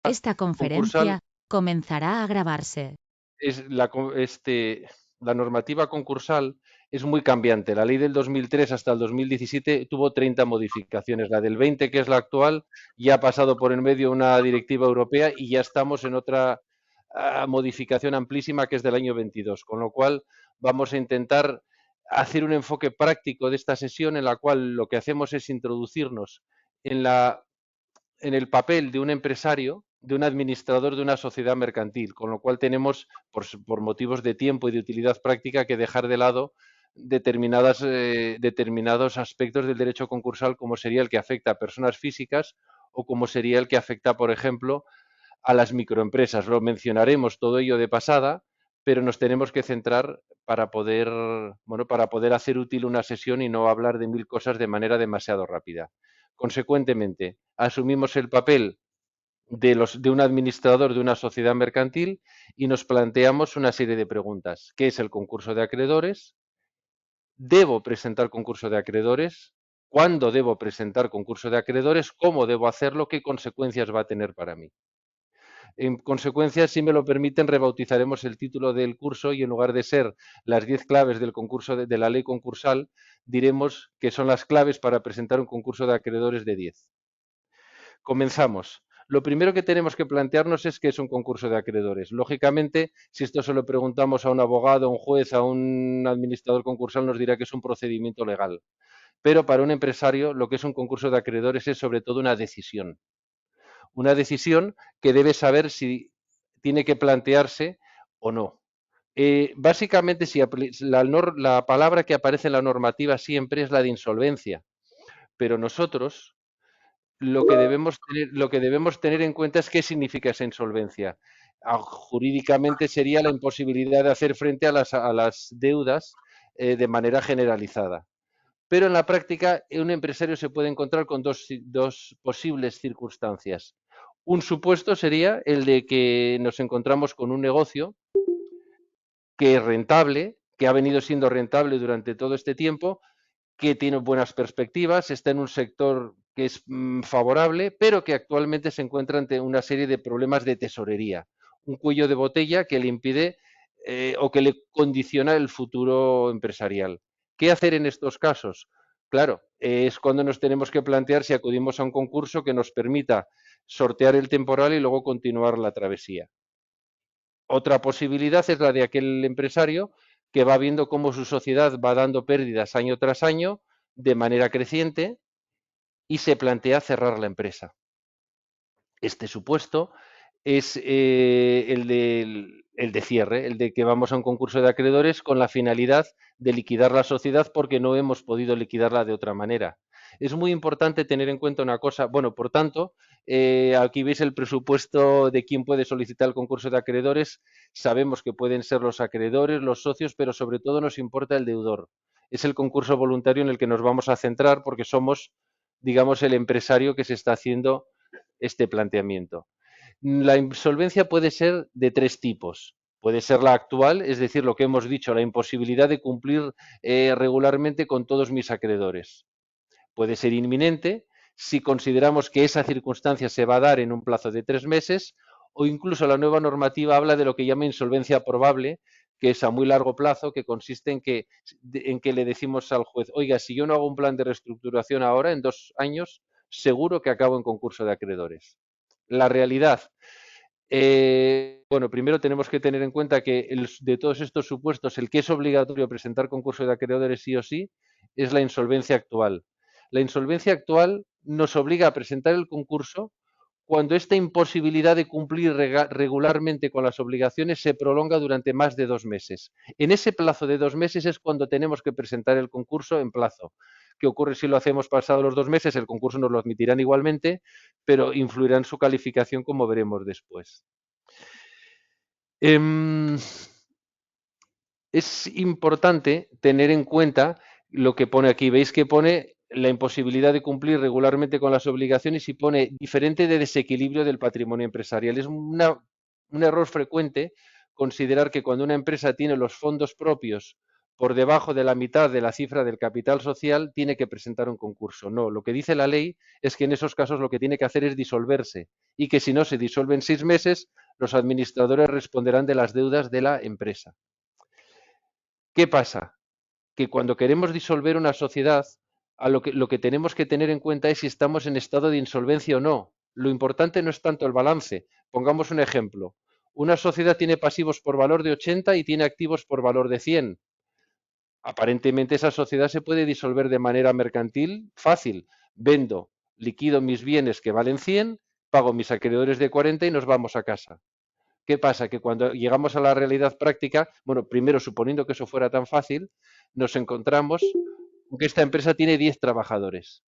Esta concursal conferencia comenzará a grabarse. es la normativa concursal es muy cambiante. La ley del 2003 hasta el 2017 tuvo 30 modificaciones. La del 20, que es la actual, ya ha pasado por en medio una directiva europea y ya estamos en otra modificación amplísima que es del año 22. Con lo cual vamos a intentar hacer un enfoque práctico de esta sesión en la cual lo que hacemos es introducirnos en en el papel de un empresario, de un administrador de una sociedad mercantil, con lo cual tenemos, por motivos de tiempo y de utilidad práctica, que dejar de lado determinados aspectos del derecho concursal, como sería el que afecta a personas físicas o como sería el que afecta, por ejemplo, a las microempresas. Lo mencionaremos todo ello de pasada, pero nos tenemos que centrar para poder, bueno, para poder hacer útil una sesión y no hablar de mil cosas de manera demasiado rápida. Consecuentemente, asumimos el papel de un administrador de una sociedad mercantil y nos planteamos una serie de preguntas. ¿Qué es el concurso de acreedores? ¿Debo presentar concurso de acreedores? ¿Cuándo debo presentar concurso de acreedores? ¿Cómo debo hacerlo? ¿Qué consecuencias va a tener para mí? En consecuencia, si me lo permiten, rebautizaremos el título del curso y en lugar de ser las 10 claves del concurso de la ley concursal, diremos que son las claves para presentar un concurso de acreedores de 10. Comenzamos. Lo primero que tenemos que plantearnos es qué es un concurso de acreedores. Lógicamente, si esto se lo preguntamos a un abogado, a un juez, a un administrador concursal, nos dirá que es un procedimiento legal. Pero para un empresario, lo que es un concurso de acreedores es sobre todo una decisión. Una decisión que debe saber si tiene que plantearse o no. Básicamente, si la palabra que aparece en la normativa siempre es la de insolvencia, pero nosotros lo que debemos tener en cuenta es qué significa esa insolvencia. Jurídicamente sería la imposibilidad de hacer frente a las deudas de manera generalizada. Pero en la práctica, un empresario se puede encontrar con dos posibles circunstancias. Un supuesto sería el de que nos encontramos con un negocio que es rentable, que ha venido siendo rentable durante todo este tiempo, que tiene buenas perspectivas, está en un sector que es favorable, pero que actualmente se encuentra ante una serie de problemas de tesorería, un cuello de botella que le impide o que le condiciona el futuro empresarial. ¿Qué hacer en estos casos? Claro, es cuando nos tenemos que plantear si acudimos a un concurso que nos permita sortear el temporal y luego continuar la travesía. Otra posibilidad es la de aquel empresario que va viendo cómo su sociedad va dando pérdidas año tras año de manera creciente y se plantea cerrar la empresa. Este supuesto es el de cierre, el de que vamos a un concurso de acreedores con la finalidad de liquidar la sociedad porque no hemos podido liquidarla de otra manera. Es muy importante tener en cuenta una cosa. Bueno, por tanto, aquí veis el presupuesto de quién puede solicitar el concurso de acreedores. Sabemos que pueden ser los acreedores, los socios, pero sobre todo nos importa el deudor. Es el concurso voluntario en el que nos vamos a centrar porque somos, digamos, el empresario que se está haciendo este planteamiento. La insolvencia puede ser de tres tipos. Puede ser la actual, es decir, lo que hemos dicho, la imposibilidad de cumplir regularmente con todos mis acreedores. Puede ser inminente si consideramos que esa circunstancia se va a dar en un plazo de 3 meses, o incluso la nueva normativa habla de lo que llama insolvencia probable, que es a muy largo plazo, que consiste en que le decimos al juez, oiga, si yo no hago un plan de reestructuración ahora, en 2 años, seguro que acabo en concurso de acreedores. La realidad, bueno, primero tenemos que tener en cuenta que de todos estos supuestos, el que es obligatorio presentar concurso de acreedores sí o sí es la insolvencia actual. La insolvencia actual nos obliga a presentar el concurso cuando esta imposibilidad de cumplir regularmente con las obligaciones se prolonga durante más de 2 meses. En ese plazo de 2 meses es cuando tenemos que presentar el concurso en plazo. ¿Qué ocurre si lo hacemos pasado los 2 meses? El concurso nos lo admitirán igualmente, pero influirá en su calificación como veremos después. Es importante tener en cuenta lo que pone aquí. Veis que pone la imposibilidad de cumplir regularmente con las obligaciones y pone diferente de desequilibrio del patrimonio empresarial. Es un error frecuente considerar que cuando una empresa tiene los fondos propios por debajo de la mitad de la cifra del capital social, tiene que presentar un concurso. No, lo que dice la ley es que en esos casos lo que tiene que hacer es disolverse y que si no se disuelve en 6 meses, los administradores responderán de las deudas de la empresa. ¿Qué pasa? Que cuando queremos disolver una sociedad, lo que tenemos que tener en cuenta es si estamos en estado de insolvencia o no. Lo importante no es tanto el balance. Pongamos un ejemplo. Una sociedad tiene pasivos por valor de 80 y tiene activos por valor de 100. Aparentemente esa sociedad se puede disolver de manera mercantil fácil. Vendo, liquido mis bienes que valen 100, pago mis acreedores de 40 y nos vamos a casa. ¿Qué pasa? Que cuando llegamos a la realidad práctica, bueno, primero suponiendo que eso fuera tan fácil, nos encontramos con que esta empresa tiene 10 trabajadores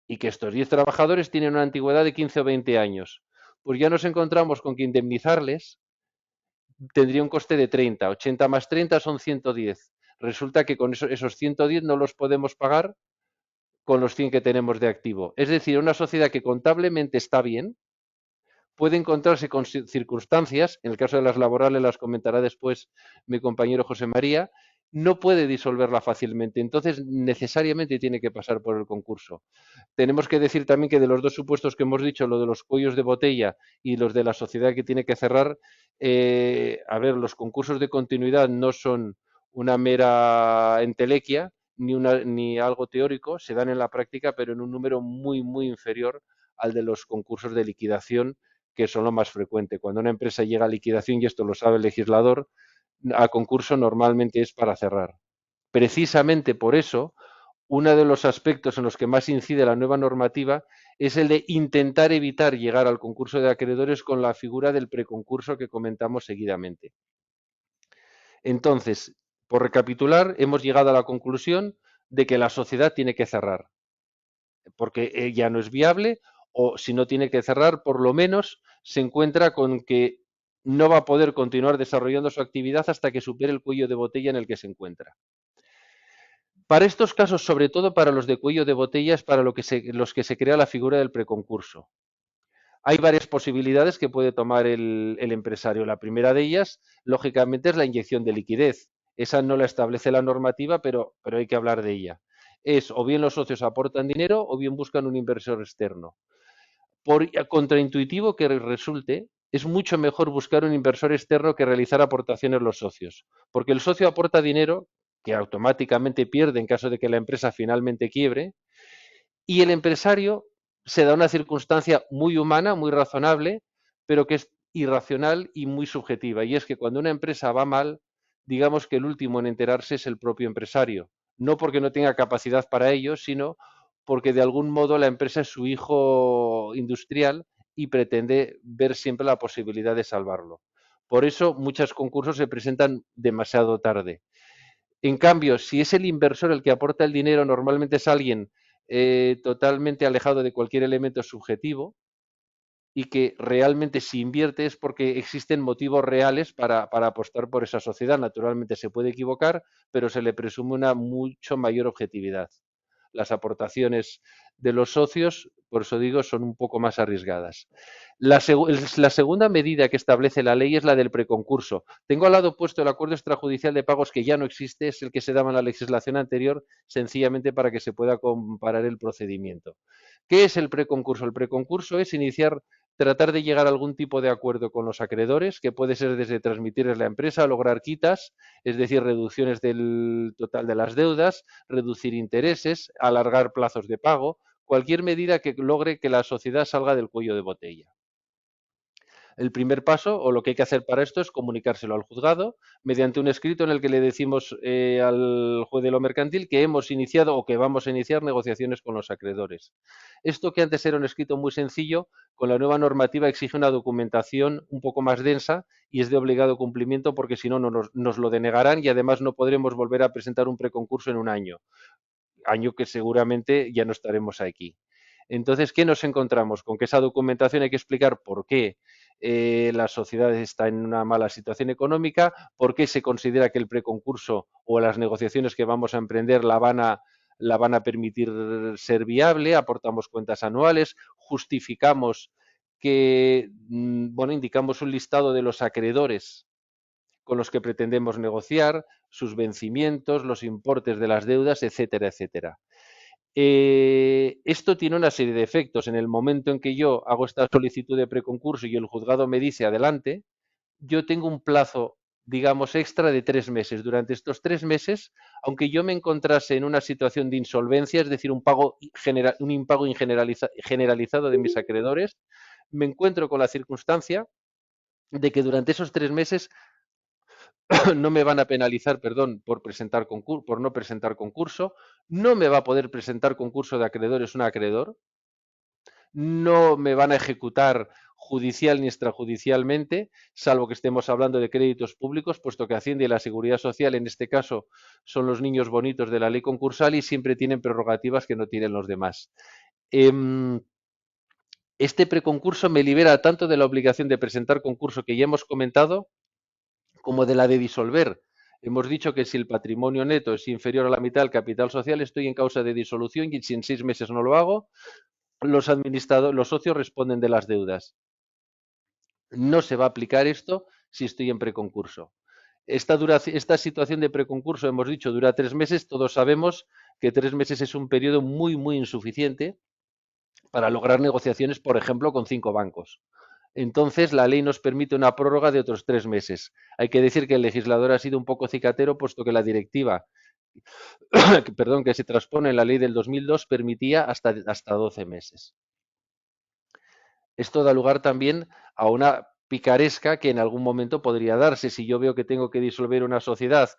y que estos 10 trabajadores tienen una antigüedad de 15 o 20 años. Pues ya nos encontramos con que indemnizarles tendría un coste de 30. 80 más 30 son 110. Resulta que con esos 110 no los podemos pagar con los 100 que tenemos de activo. Es decir, una sociedad que contablemente está bien, puede encontrarse con circunstancias, en el caso de las laborales las comentará después mi compañero José María, no puede disolverla fácilmente, entonces necesariamente tiene que pasar por el concurso. Tenemos que decir también que de los dos supuestos que hemos dicho, lo de los cuellos de botella y los de la sociedad que tiene que cerrar, a ver, los concursos de continuidad no son una mera entelequia ni algo teórico, se dan en la práctica, pero en un número muy, muy inferior al de los concursos de liquidación, que son lo más frecuente. Cuando una empresa llega a liquidación, y esto lo sabe el legislador, a concurso normalmente es para cerrar. Precisamente por eso, uno de los aspectos en los que más incide la nueva normativa es el de intentar evitar llegar al concurso de acreedores con la figura del preconcurso que comentamos seguidamente. Entonces, por recapitular, hemos llegado a la conclusión de que la sociedad tiene que cerrar, porque ya no es viable, o si no tiene que cerrar, por lo menos se encuentra con que no va a poder continuar desarrollando su actividad hasta que supere el cuello de botella en el que se encuentra. Para estos casos, sobre todo para los de cuello de botella, es para los que se crea la figura del preconcurso. Hay varias posibilidades que puede tomar el empresario. La primera de ellas, lógicamente, es la inyección de liquidez. Esa no la establece la normativa, pero hay que hablar de ella. Es o bien los socios aportan dinero o bien buscan un inversor externo. Por contraintuitivo que resulte, es mucho mejor buscar un inversor externo que realizar aportaciones los socios, porque el socio aporta dinero que automáticamente pierde en caso de que la empresa finalmente quiebre, y el empresario se da una circunstancia muy humana, muy razonable, pero que es irracional y muy subjetiva, y es que cuando una empresa va mal, digamos que el último en enterarse es el propio empresario, no porque no tenga capacidad para ello, sino porque de algún modo la empresa es su hijo industrial y pretende ver siempre la posibilidad de salvarlo. Por eso muchos concursos se presentan demasiado tarde. En cambio, si es el inversor el que aporta el dinero, normalmente es alguien totalmente alejado de cualquier elemento subjetivo y que realmente si invierte es porque existen motivos reales para apostar por esa sociedad. Naturalmente se puede equivocar, pero se le presume una mucho mayor objetividad. Las aportaciones de los socios, por eso digo, son un poco más arriesgadas. La segunda medida que establece la ley es la del preconcurso. Tengo al lado puesto el acuerdo extrajudicial de pagos que ya no existe, es el que se daba en la legislación anterior, sencillamente para que se pueda comparar el procedimiento. ¿Qué es el preconcurso? El preconcurso es tratar de llegar a algún tipo de acuerdo con los acreedores, que puede ser desde transmitirles la empresa, lograr quitas, es decir, reducciones del total de las deudas, reducir intereses, alargar plazos de pago, cualquier medida que logre que la sociedad salga del cuello de botella. El primer paso, o lo que hay que hacer para esto, es comunicárselo al juzgado mediante un escrito en el que le decimos al juez de lo mercantil que hemos iniciado o que vamos a iniciar negociaciones con los acreedores. Esto, que antes era un escrito muy sencillo, con la nueva normativa exige una documentación un poco más densa y es de obligado cumplimiento, porque si no, nos lo denegarán y además no podremos volver a presentar un preconcurso en un año que seguramente ya no estaremos aquí. Entonces, ¿qué nos encontramos? Con que esa documentación hay que explicar por qué la sociedad está en una mala situación económica, por qué se considera que el preconcurso o las negociaciones que vamos a emprender la van a permitir ser viable, aportamos cuentas anuales, justificamos que, bueno, indicamos un listado de los acreedores con los que pretendemos negociar, sus vencimientos, los importes de las deudas, etcétera, etcétera. Esto tiene una serie de efectos. En el momento en que yo hago esta solicitud de preconcurso y el juzgado me dice adelante, yo tengo un plazo, digamos, extra de 3 meses. Durante estos 3 meses, aunque yo me encontrase en una situación de insolvencia, es decir, un impago generalizado de mis acreedores, me encuentro con la circunstancia de que durante esos 3 meses no me van a penalizar, perdón, por no presentar concurso, no me va a poder presentar concurso de acreedores un acreedor, no me van a ejecutar judicial ni extrajudicialmente, salvo que estemos hablando de créditos públicos, puesto que Hacienda y la Seguridad Social, en este caso, son los niños bonitos de la ley concursal y siempre tienen prerrogativas que no tienen los demás. Este preconcurso me libera tanto de la obligación de presentar concurso que ya hemos comentado, como de la de disolver. Hemos dicho que si el patrimonio neto es inferior a la mitad del capital social, estoy en causa de disolución y si en 6 meses no lo hago, los socios responden de las deudas. No se va a aplicar esto si estoy en preconcurso. Esta situación de preconcurso, hemos dicho, dura 3 meses. Todos sabemos que 3 meses es un periodo muy, muy insuficiente para lograr negociaciones, por ejemplo, con 5 bancos. Entonces, la ley nos permite una prórroga de otros 3 meses. Hay que decir que el legislador ha sido un poco cicatero, puesto que la directiva perdón, que se transpone en la ley del 2002 permitía hasta 12 meses. Esto da lugar también a una picaresca que en algún momento podría darse. Si yo veo que tengo que disolver una sociedad,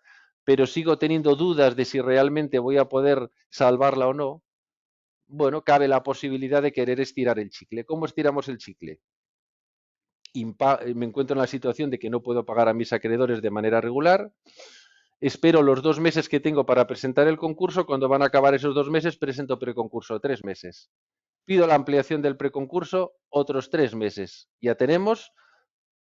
pero sigo teniendo dudas de si realmente voy a poder salvarla o no, bueno, cabe la posibilidad de querer estirar el chicle. ¿Cómo estiramos el chicle? Me encuentro en la situación de que no puedo pagar a mis acreedores de manera regular. Espero los 2 meses que tengo para presentar el concurso. Cuando van a acabar esos 2 meses, presento preconcurso 3 meses. Pido la ampliación del preconcurso otros 3 meses. Ya tenemos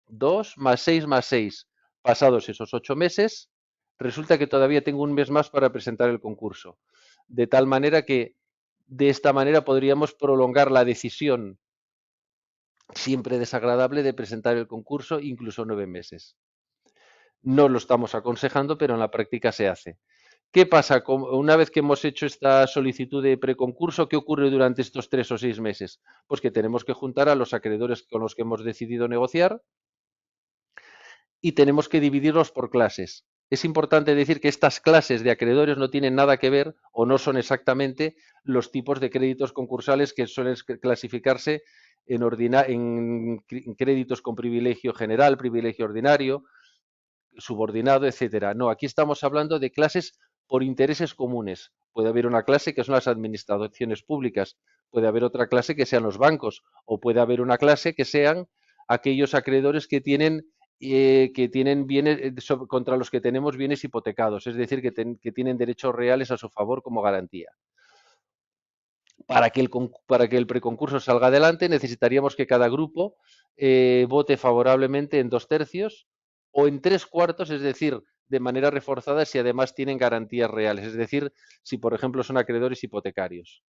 2 más 6 más 6. Pasados esos 8 meses, resulta que todavía tengo un mes más para presentar el concurso. De tal manera que de esta manera podríamos prolongar la decisión siempre desagradable de presentar el concurso incluso 9 meses. No lo estamos aconsejando, pero en la práctica se hace. ¿Qué pasa? Una vez que hemos hecho esta solicitud de preconcurso, ¿qué ocurre durante estos 3 o 6 meses? Pues que tenemos que juntar a los acreedores con los que hemos decidido negociar y tenemos que dividirlos por clases. Es importante decir que estas clases de acreedores no tienen nada que ver o no son exactamente los tipos de créditos concursales que suelen clasificarse en créditos con privilegio general, privilegio ordinario, subordinado, etcétera. No, aquí estamos hablando de clases por intereses comunes. Puede haber una clase que son las administraciones públicas, puede haber otra clase que sean los bancos, o puede haber una clase que sean aquellos acreedores que tienen bienes contra los que tenemos bienes hipotecados, es decir, que tienen derechos reales a su favor como garantía. Para que el preconcurso salga adelante necesitaríamos que cada grupo vote favorablemente en 2/3 o en 3/4, es decir, de manera reforzada si además tienen garantías reales, es decir, si por ejemplo son acreedores hipotecarios.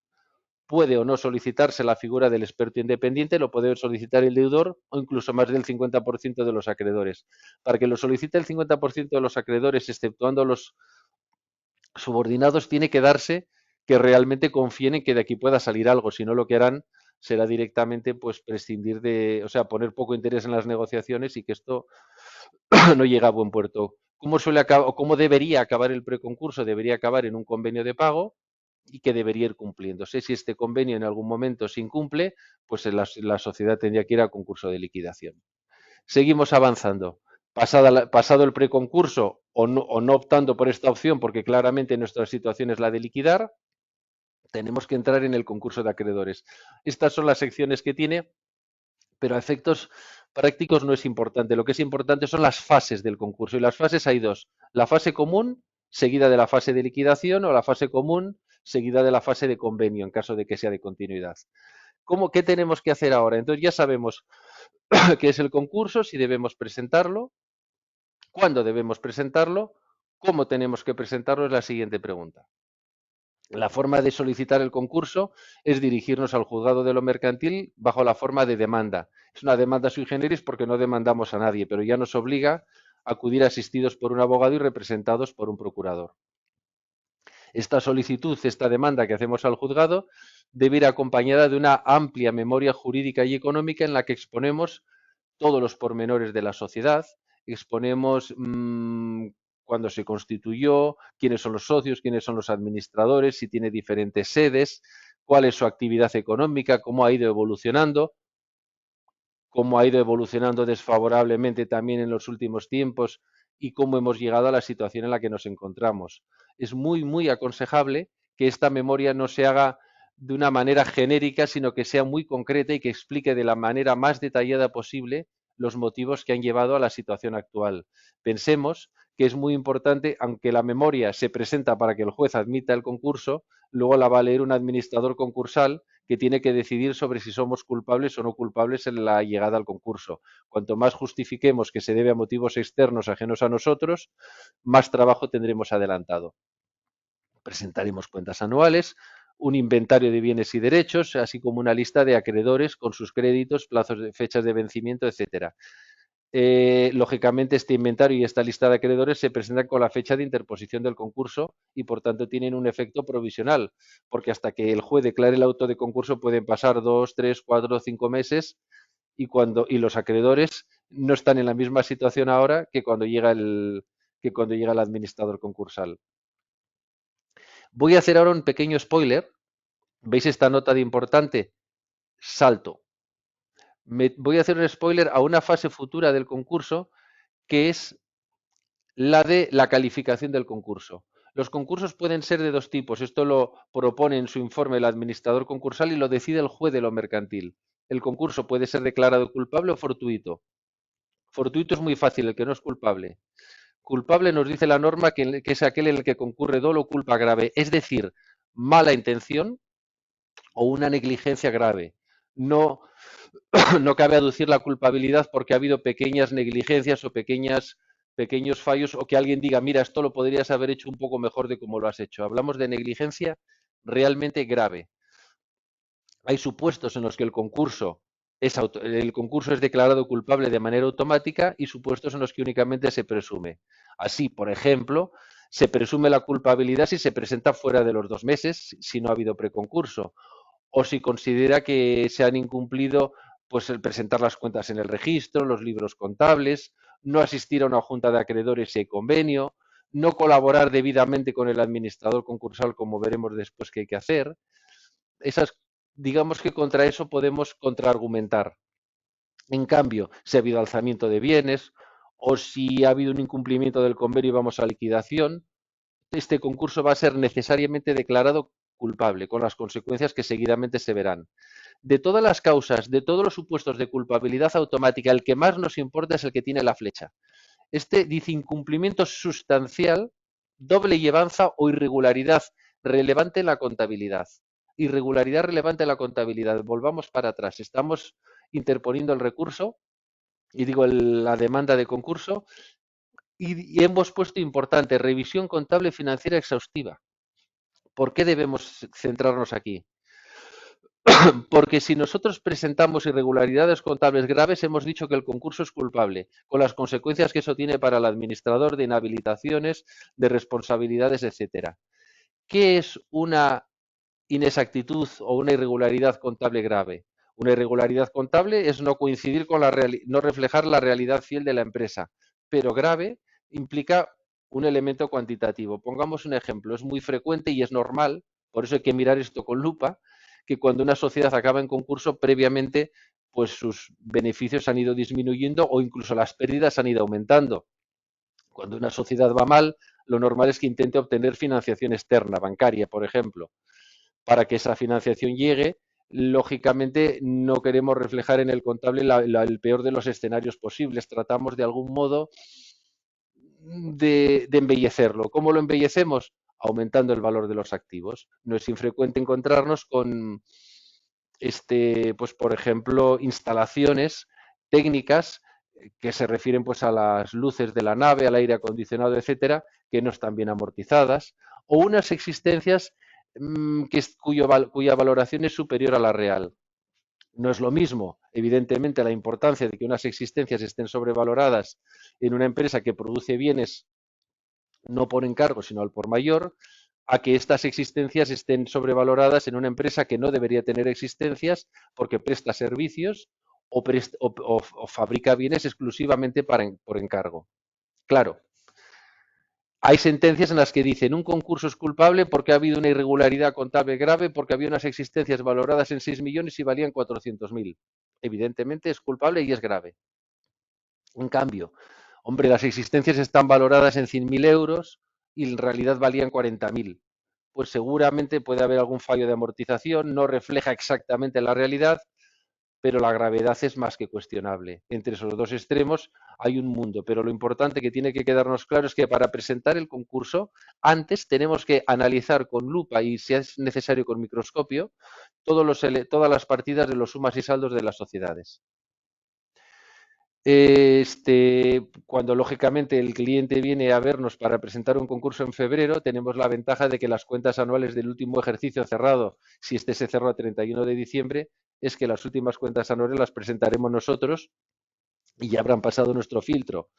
Puede o no solicitarse la figura del experto independiente, lo puede solicitar el deudor o incluso más del 50% de los acreedores. Para que lo solicite el 50% de los acreedores, exceptuando los subordinados, tiene que darse que realmente confíen en que de aquí pueda salir algo, si no lo que harán será directamente pues prescindir o sea, poner poco interés en las negociaciones y que esto no llega a buen puerto. ¿Cómo suele acabar o cómo debería acabar el preconcurso? Debería acabar en un convenio de pago y que debería ir cumpliéndose. Si este convenio en algún momento se incumple, pues la sociedad tendría que ir a concurso de liquidación. Seguimos avanzando. Pasado el preconcurso o no optando por esta opción, porque claramente nuestra situación es la de liquidar, tenemos que entrar en el concurso de acreedores. Estas son las secciones que tiene, pero a efectos prácticos no es importante. Lo que es importante son las fases del concurso. Y las fases hay dos. La fase común, seguida de la fase de liquidación, o la fase común, seguida de la fase de convenio, en caso de que sea de continuidad. ¿Qué tenemos que hacer ahora? Entonces ya sabemos qué es el concurso, si debemos presentarlo, cuándo debemos presentarlo, cómo tenemos que presentarlo es la siguiente pregunta. La forma de solicitar el concurso es dirigirnos al juzgado de lo mercantil bajo la forma de demanda. Es una demanda sui generis porque no demandamos a nadie, pero ya nos obliga acudir asistidos por un abogado y representados por un procurador. Esta solicitud, esta demanda que hacemos al juzgado, debe ir acompañada de una amplia memoria jurídica y económica en la que exponemos todos los pormenores de la sociedad, exponemos cuándo se constituyó, quiénes son los socios, quiénes son los administradores, si tiene diferentes sedes, cuál es su actividad económica, cómo ha ido desfavorablemente también en los últimos tiempos y cómo hemos llegado a la situación en la que nos encontramos. Es muy, muy aconsejable que esta memoria no se haga de una manera genérica, sino que sea muy concreta y que explique de la manera más detallada posible los motivos que han llevado a la situación actual. Pensemos que es muy importante, aunque la memoria se presenta para que el juez admita el concurso, luego la va a leer un administrador concursal que tiene que decidir sobre si somos culpables o no culpables en la llegada al concurso. Cuanto más justifiquemos que se debe a motivos externos ajenos a nosotros, más trabajo tendremos adelantado. Presentaremos cuentas anuales, un inventario de bienes y derechos, así como una lista de acreedores con sus créditos, plazos de fechas de vencimiento, etcétera. Lógicamente, este inventario y esta lista de acreedores se presentan con la fecha de interposición del concurso y, por tanto, tienen un efecto provisional, porque hasta que el juez declare el auto de concurso pueden pasar 2, 3, 4, 5 meses y los acreedores no están en la misma situación ahora que cuando llega el administrador concursal. Voy a hacer ahora un pequeño spoiler. ¿Veis esta nota de importante? Salto. Voy a hacer un spoiler a una fase futura del concurso que es la de la calificación del concurso. Los concursos pueden ser de dos tipos. Esto lo propone en su informe el administrador concursal y lo decide el juez de lo mercantil. El concurso puede ser declarado culpable o fortuito. Fortuito es muy fácil, el que no es culpable. Culpable nos dice la norma que es aquel en el que concurre dolo o culpa grave, es decir, mala intención o una negligencia grave. No, no cabe aducir la culpabilidad porque ha habido pequeñas negligencias o pequeños fallos o que alguien diga, mira, esto lo podrías haber hecho un poco mejor de cómo lo has hecho. Hablamos de negligencia realmente grave. Hay supuestos en los que el concurso es declarado culpable de manera automática y supuestos en los que únicamente se presume. Así, por ejemplo, se presume la culpabilidad si se presenta fuera de los 2 meses, si no ha habido preconcurso, o si considera que se han incumplido pues el presentar las cuentas en el registro, los libros contables, no asistir a una junta de acreedores si hay convenio, no colaborar debidamente con el administrador concursal, como veremos después que hay que hacer. Digamos que contra eso podemos contraargumentar. En cambio, si ha habido alzamiento de bienes o si ha habido un incumplimiento del convenio y vamos a liquidación, este concurso va a ser necesariamente declarado culpable, con las consecuencias que seguidamente se verán. De todas las causas, de todos los supuestos de culpabilidad automática, el que más nos importa es el que tiene la flecha. Este dice incumplimiento sustancial, doble llevanza o irregularidad relevante en la contabilidad. Irregularidad relevante en la contabilidad. Volvamos para atrás. Estamos interponiendo el recurso y digo la demanda de concurso y hemos puesto importante, revisión contable financiera exhaustiva. ¿Por qué debemos centrarnos aquí? Porque si nosotros presentamos irregularidades contables graves, hemos dicho que el concurso es culpable, con las consecuencias que eso tiene para el administrador de inhabilitaciones, de responsabilidades, etcétera. ¿Qué es una inexactitud o una irregularidad contable grave? Una irregularidad contable es no coincidir con no reflejar la realidad fiel de la empresa, pero grave implica un elemento cuantitativo. Pongamos un ejemplo, es muy frecuente y es normal, por eso hay que mirar esto con lupa, que cuando una sociedad acaba en concurso, previamente pues sus beneficios han ido disminuyendo o incluso las pérdidas han ido aumentando. Cuando una sociedad va mal, lo normal es que intente obtener financiación externa, bancaria, por ejemplo. Para que esa financiación llegue, lógicamente no queremos reflejar en el contable el peor de los escenarios posibles. Tratamos de algún modo de embellecerlo. ¿Cómo lo embellecemos? Aumentando el valor de los activos. No es infrecuente encontrarnos con, pues por ejemplo, instalaciones técnicas que se refieren pues a las luces de la nave, al aire acondicionado, etcétera, que no están bien amortizadas, o unas existencias cuya valoración es superior a la real. No es lo mismo, evidentemente, la importancia de que unas existencias estén sobrevaloradas en una empresa que produce bienes no por encargo, sino al por mayor, a que estas existencias estén sobrevaloradas en una empresa que no debería tener existencias porque presta servicios o fabrica bienes exclusivamente por encargo. Claro, hay sentencias en las que dicen un concurso es culpable porque ha habido una irregularidad contable grave, porque había unas existencias valoradas en 6 millones y valían 400.000. Evidentemente es culpable y es grave. En cambio, hombre, las existencias están valoradas en 100.000 euros y en realidad valían 40.000. Pues seguramente puede haber algún fallo de amortización, no refleja exactamente la realidad, pero la gravedad es más que cuestionable. Entre esos dos extremos hay un mundo, pero lo importante que tiene que quedarnos claro es que para presentar el concurso, antes tenemos que analizar con lupa y, si es necesario, con microscopio, todas las partidas de los sumas y saldos de las sociedades. Cuando lógicamente el cliente viene a vernos para presentar un concurso en febrero, tenemos la ventaja de que las cuentas anuales del último ejercicio cerrado, si este se cerró a 31 de diciembre, es que las últimas cuentas anuales las presentaremos nosotros y ya habrán pasado nuestro filtro.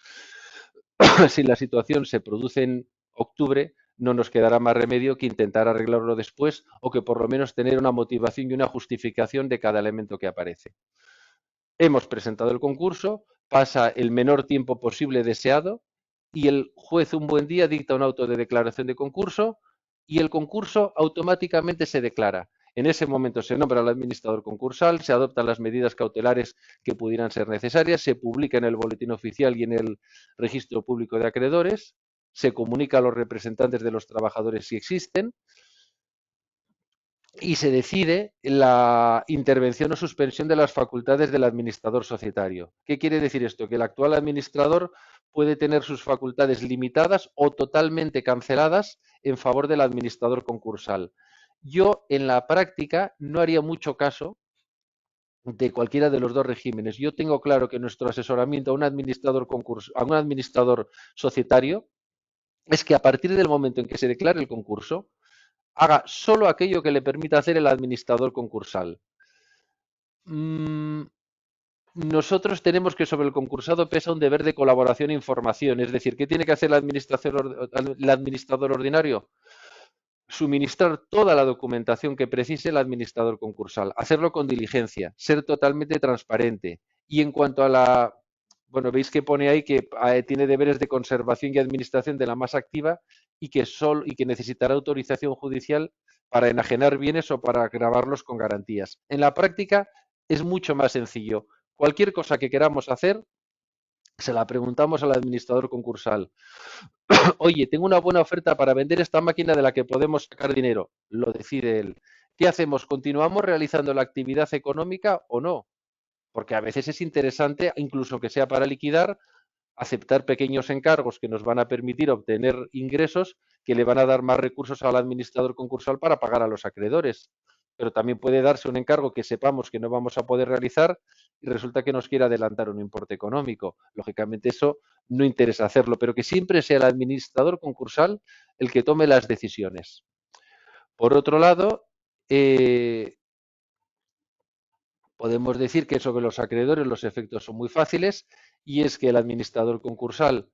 Si la situación se produce en octubre, no nos quedará más remedio que intentar arreglarlo después o que por lo menos tener una motivación y una justificación de cada elemento que aparece. Hemos presentado el concurso, pasa el menor tiempo posible deseado y el juez un buen día dicta un auto de declaración de concurso y el concurso automáticamente se declara. En ese momento se nombra al administrador concursal, se adoptan las medidas cautelares que pudieran ser necesarias, se publica en el boletín oficial y en el registro público de acreedores, se comunica a los representantes de los trabajadores si existen, y se decide la intervención o suspensión de las facultades del administrador societario. ¿Qué quiere decir esto? Que el actual administrador puede tener sus facultades limitadas o totalmente canceladas en favor del administrador concursal. Yo, en la práctica, no haría mucho caso de cualquiera de los dos regímenes. Yo tengo claro que nuestro asesoramiento a un administrador societario es que a partir del momento en que se declare el concurso, haga solo aquello que le permita hacer el administrador concursal. Mm, Nosotros tenemos que sobre el concursado pesa un deber de colaboración e información, es decir, ¿qué tiene que hacer el administrador ordinario? Suministrar toda la documentación que precise el administrador concursal, hacerlo con diligencia, ser totalmente transparente. Y en cuanto a bueno, veis que pone ahí que tiene deberes de conservación y administración de la masa activa y que necesitará autorización judicial para enajenar bienes o para gravarlos con garantías. En la práctica es mucho más sencillo. Cualquier cosa que queramos hacer, se la preguntamos al administrador concursal. Oye, tengo una buena oferta para vender esta máquina de la que podemos sacar dinero. Lo decide él. ¿Qué hacemos? ¿Continuamos realizando la actividad económica o no? Porque a veces es interesante, incluso que sea para liquidar, aceptar pequeños encargos que nos van a permitir obtener ingresos que le van a dar más recursos al administrador concursal para pagar a los acreedores. Pero también puede darse un encargo que sepamos que no vamos a poder realizar y resulta que nos quiere adelantar un importe económico. Lógicamente eso no interesa hacerlo, pero que siempre sea el administrador concursal el que tome las decisiones. Por otro lado, podemos decir que sobre los acreedores los efectos son muy fáciles y es que el administrador concursal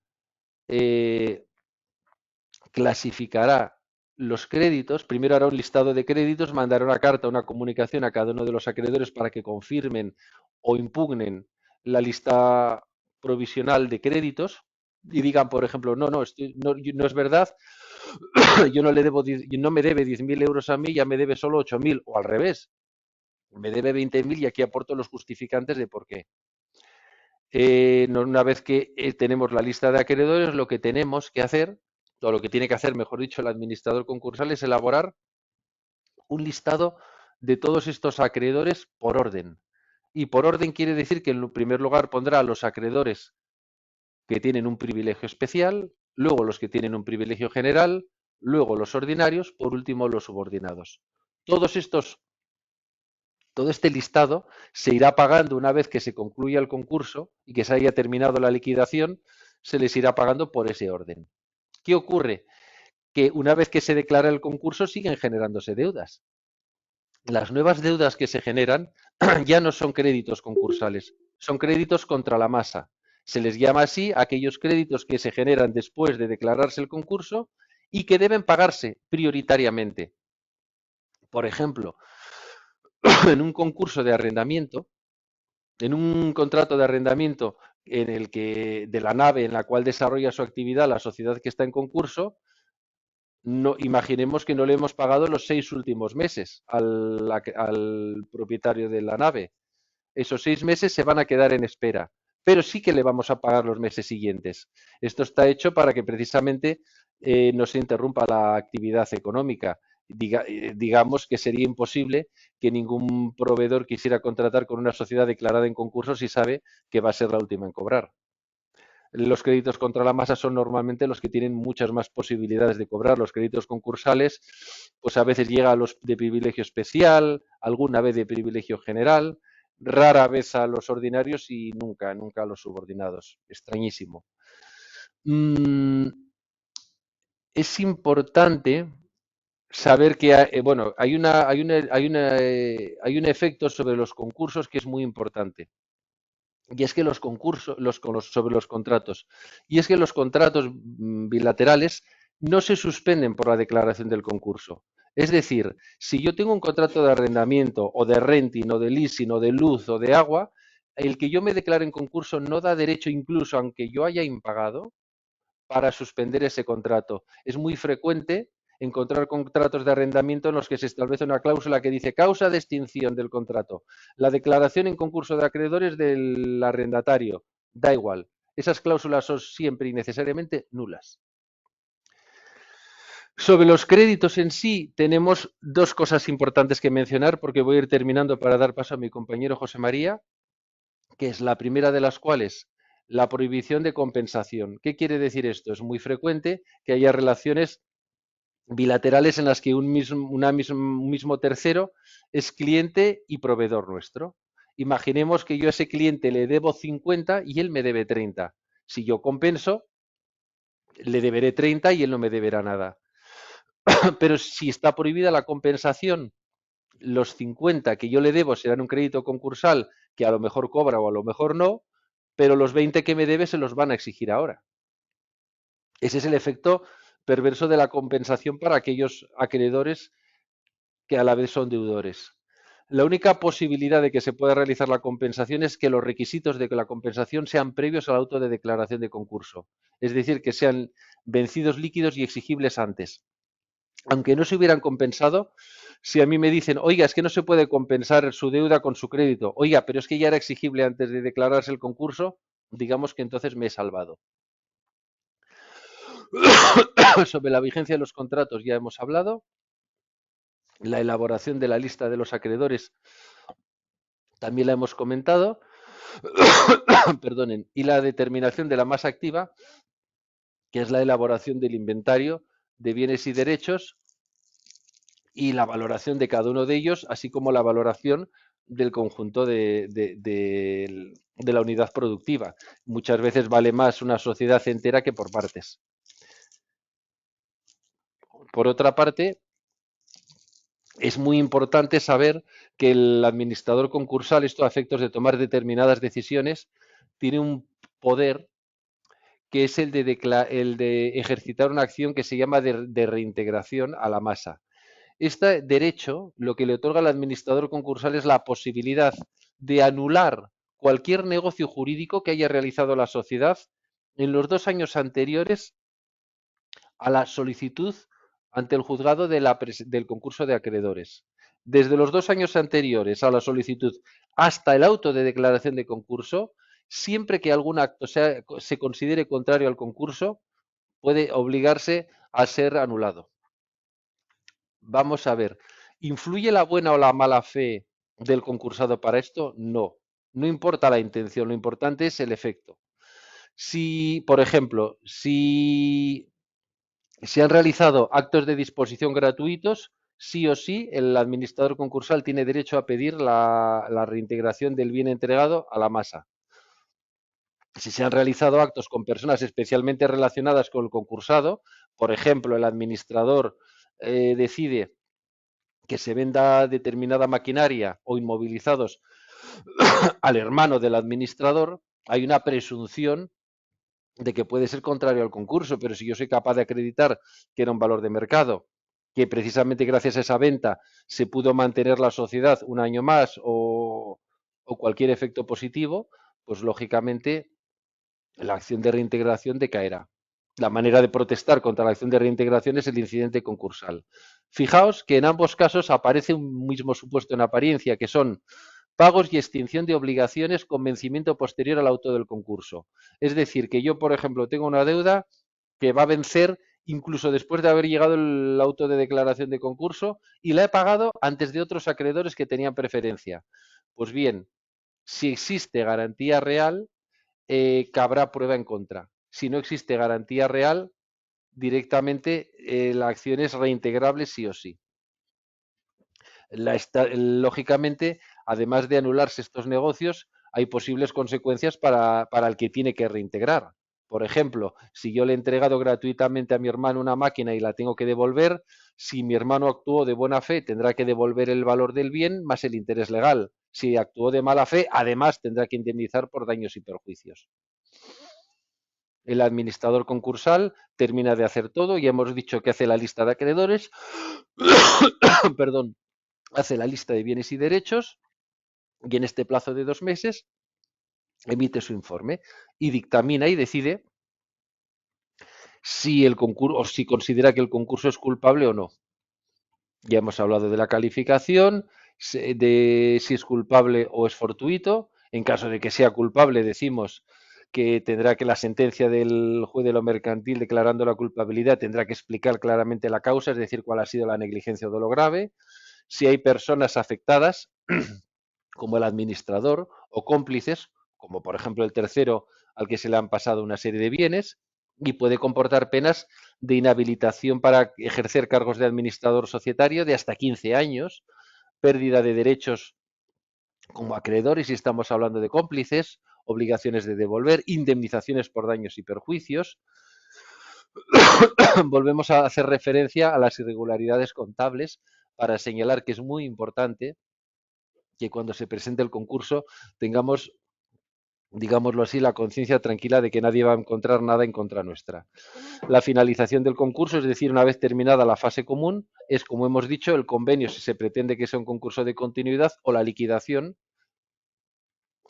eh, clasificará los créditos, primero hará un listado de créditos, mandará una carta, una comunicación a cada uno de los acreedores para que confirmen o impugnen la lista provisional de créditos y digan, por ejemplo, no es verdad, yo no le debo, no me debe 10.000 euros a mí, ya me debe solo 8.000, o al revés, me debe 20.000 y aquí aporto los justificantes de por qué. Una vez que tenemos la lista de acreedores, lo que tenemos que hacer, o lo que tiene que hacer, mejor dicho, el administrador concursal es elaborar un listado de todos estos acreedores por orden. Y por orden quiere decir que en primer lugar pondrá a los acreedores que tienen un privilegio especial, luego los que tienen un privilegio general, luego los ordinarios, por último los subordinados. Todos estos Todo este listado se irá pagando una vez que se concluya el concurso y que se haya terminado la liquidación, se les irá pagando por ese orden. ¿Qué ocurre? Que una vez que se declara el concurso siguen generándose deudas. Las nuevas deudas que se generan ya no son créditos concursales, son créditos contra la masa. Se les llama así a aquellos créditos que se generan después de declararse el concurso y que deben pagarse prioritariamente. Por ejemplo, en un concurso de arrendamiento, en un contrato de arrendamiento en el que de la nave en la cual desarrolla su actividad la sociedad que está en concurso, no, imaginemos que no le hemos pagado los 6 últimos meses al propietario de la nave. Esos 6 meses se van a quedar en espera, pero sí que le vamos a pagar los meses siguientes. Esto está hecho para que precisamente no se interrumpa la actividad económica. Digamos que sería imposible que ningún proveedor quisiera contratar con una sociedad declarada en concurso si sabe que va a ser la última en cobrar. Los créditos contra la masa son normalmente los que tienen muchas más posibilidades de cobrar. Los créditos concursales, pues a veces llega a los de privilegio especial, alguna vez de privilegio general, rara vez a los ordinarios y nunca, nunca a los subordinados. Extrañísimo. Mm, es importante saber que bueno, hay un efecto sobre los concursos que es muy importante. Y es que los concursos, sobre los contratos, y es que los contratos bilaterales no se suspenden por la declaración del concurso. Es decir, si yo tengo un contrato de arrendamiento o de renting o de leasing o de luz o de agua, el que yo me declare en concurso no da derecho, incluso aunque yo haya impagado, para suspender ese contrato. Es muy frecuente encontrar contratos de arrendamiento en los que se establece una cláusula que dice causa de extinción del contrato. La declaración en concurso de acreedores del arrendatario. Da igual. Esas cláusulas son siempre y necesariamente nulas. Sobre los créditos en sí, tenemos dos cosas importantes que mencionar porque voy a ir terminando para dar paso a mi compañero José María, que es la primera de las cuales la prohibición de compensación. ¿Qué quiere decir esto? Es muy frecuente que haya relaciones bilaterales en las que un mismo tercero es cliente y proveedor nuestro. Imaginemos que yo a ese cliente le debo 50 y él me debe 30. Si yo compenso, le deberé 30 y él no me deberá nada. Pero si está prohibida la compensación, los 50 que yo le debo serán un crédito concursal que a lo mejor cobra o a lo mejor no, pero los 20 que me debe se los van a exigir ahora. Ese es el efecto perverso de la compensación para aquellos acreedores que a la vez son deudores. La única posibilidad de que se pueda realizar la compensación es que los requisitos de que la compensación sean previos al auto de declaración de concurso, es decir, que sean vencidos líquidos y exigibles antes. Aunque no se hubieran compensado, si a mí me dicen, oiga, es que no se puede compensar su deuda con su crédito, oiga, pero es que ya era exigible antes de declararse el concurso, digamos que entonces me he salvado. Sobre la vigencia de los contratos ya hemos hablado. La elaboración de la lista de los acreedores también la hemos comentado. Perdonen, y la determinación de la masa activa, que es la elaboración del inventario de bienes y derechos y la valoración de cada uno de ellos, así como la valoración del conjunto de la unidad productiva. Muchas veces vale más una sociedad entera que por partes. Por otra parte, es muy importante saber que el administrador concursal, esto a efectos de tomar determinadas decisiones, tiene un poder que es el de ejercitar una acción que se llama de reintegración a la masa. Este derecho lo que le otorga al administrador concursal es la posibilidad de anular cualquier negocio jurídico que haya realizado la sociedad en los 2 años anteriores a la solicitud ante el juzgado del concurso de acreedores. Desde los 2 años anteriores a la solicitud hasta el auto de declaración de concurso, siempre que algún acto se considere contrario al concurso, puede obligarse a ser anulado. Vamos a ver, ¿influye la buena o la mala fe del concursado para esto? No, no importa la intención, lo importante es el efecto. Si, por ejemplo, si se han realizado actos de disposición gratuitos, sí o sí el administrador concursal tiene derecho a pedir la reintegración del bien entregado a la masa. Si se han realizado actos con personas especialmente relacionadas con el concursado, por ejemplo, el administrador decide que se venda determinada maquinaria o inmovilizados al hermano del administrador, hay una presunción de que puede ser contrario al concurso, pero si yo soy capaz de acreditar que era un valor de mercado, que precisamente gracias a esa venta se pudo mantener la sociedad un año más o cualquier efecto positivo, pues lógicamente la acción de reintegración decaerá. La manera de protestar contra la acción de reintegración es el incidente concursal. Fijaos que en ambos casos aparece un mismo supuesto en apariencia, que son pagos y extinción de obligaciones con vencimiento posterior al auto del concurso. Es decir, que yo, por ejemplo, tengo una deuda que va a vencer incluso después de haber llegado el auto de declaración de concurso y la he pagado antes de otros acreedores que tenían preferencia. Pues bien, si existe garantía real, cabrá prueba en contra. Si no existe garantía real, directamente la acción es reintegrable sí o sí. Lógicamente, además de anularse estos negocios, hay posibles consecuencias para el que tiene que reintegrar. Por ejemplo, si yo le he entregado gratuitamente a mi hermano una máquina y la tengo que devolver, si mi hermano actuó de buena fe, tendrá que devolver el valor del bien más el interés legal. Si actuó de mala fe, además tendrá que indemnizar por daños y perjuicios. El administrador concursal termina de hacer todo, y hemos dicho que hace la lista de acreedores, perdón, hace la lista de bienes y derechos, y en este plazo de 2 meses emite su informe y dictamina y decide si el concurso o si considera que el concurso es culpable o no. Ya hemos hablado de la calificación, de si es culpable o es fortuito. En caso de que sea culpable, decimos que tendrá que la sentencia del juez de lo mercantil declarando la culpabilidad tendrá que explicar claramente la causa, es decir, cuál ha sido la negligencia o dolo grave. Si hay personas afectadas, como el administrador, o cómplices, como por ejemplo el tercero al que se le han pasado una serie de bienes, y puede comportar penas de inhabilitación para ejercer cargos de administrador societario de hasta 15 años, pérdida de derechos como acreedores si estamos hablando de cómplices, obligaciones de devolver, indemnizaciones por daños y perjuicios. Volvemos a hacer referencia a las irregularidades contables para señalar que es muy importante que cuando se presente el concurso tengamos, digámoslo así, la conciencia tranquila de que nadie va a encontrar nada en contra nuestra. La finalización del concurso, es decir, una vez terminada la fase común, es, como hemos dicho, el convenio si se pretende que sea un concurso de continuidad, o la liquidación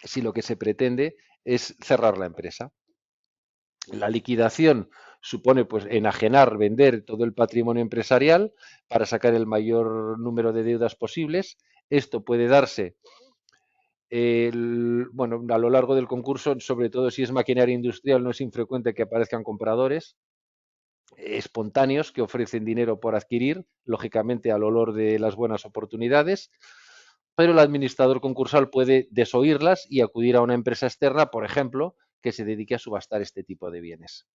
si lo que se pretende es cerrar la empresa. La liquidación supone pues enajenar, vender todo el patrimonio empresarial para sacar el mayor número de deudas posibles. Esto puede darse bueno, a lo largo del concurso, sobre todo si es maquinaria industrial, no es infrecuente que aparezcan compradores espontáneos que ofrecen dinero por adquirir, lógicamente al olor de las buenas oportunidades, pero el administrador concursal puede desoírlas y acudir a una empresa externa, por ejemplo, que se dedique a subastar este tipo de bienes.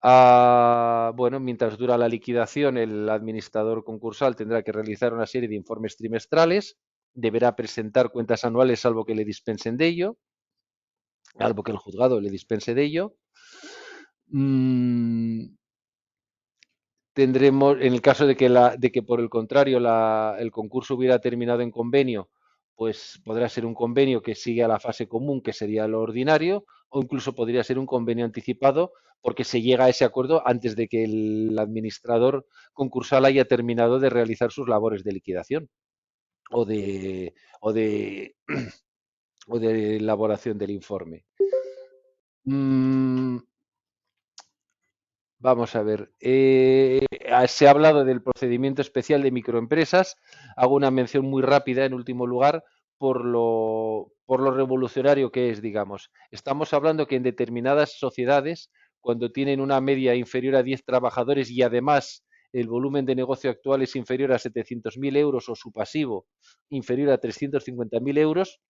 Bueno, mientras dura la liquidación, el administrador concursal tendrá que realizar una serie de informes trimestrales, deberá presentar cuentas anuales salvo que le dispensen de ello, salvo que el juzgado le dispense de ello. Tendremos, en el caso de que por el contrario el concurso hubiera terminado en convenio, pues podrá ser un convenio que sigue a la fase común, que sería lo ordinario, o incluso podría ser un convenio anticipado, porque se llega a ese acuerdo antes de que el administrador concursal haya terminado de realizar sus labores de liquidación o de, o de, o de elaboración del informe. Mm, Vamos a ver. Se ha hablado del procedimiento especial de microempresas. Hago una mención muy rápida, en último lugar, por lo revolucionario que es, digamos. Estamos hablando que en determinadas sociedades, cuando tienen una media inferior a 10 trabajadores y además el volumen de negocio actual es inferior a 700.000 euros o su pasivo inferior a 350.000 euros,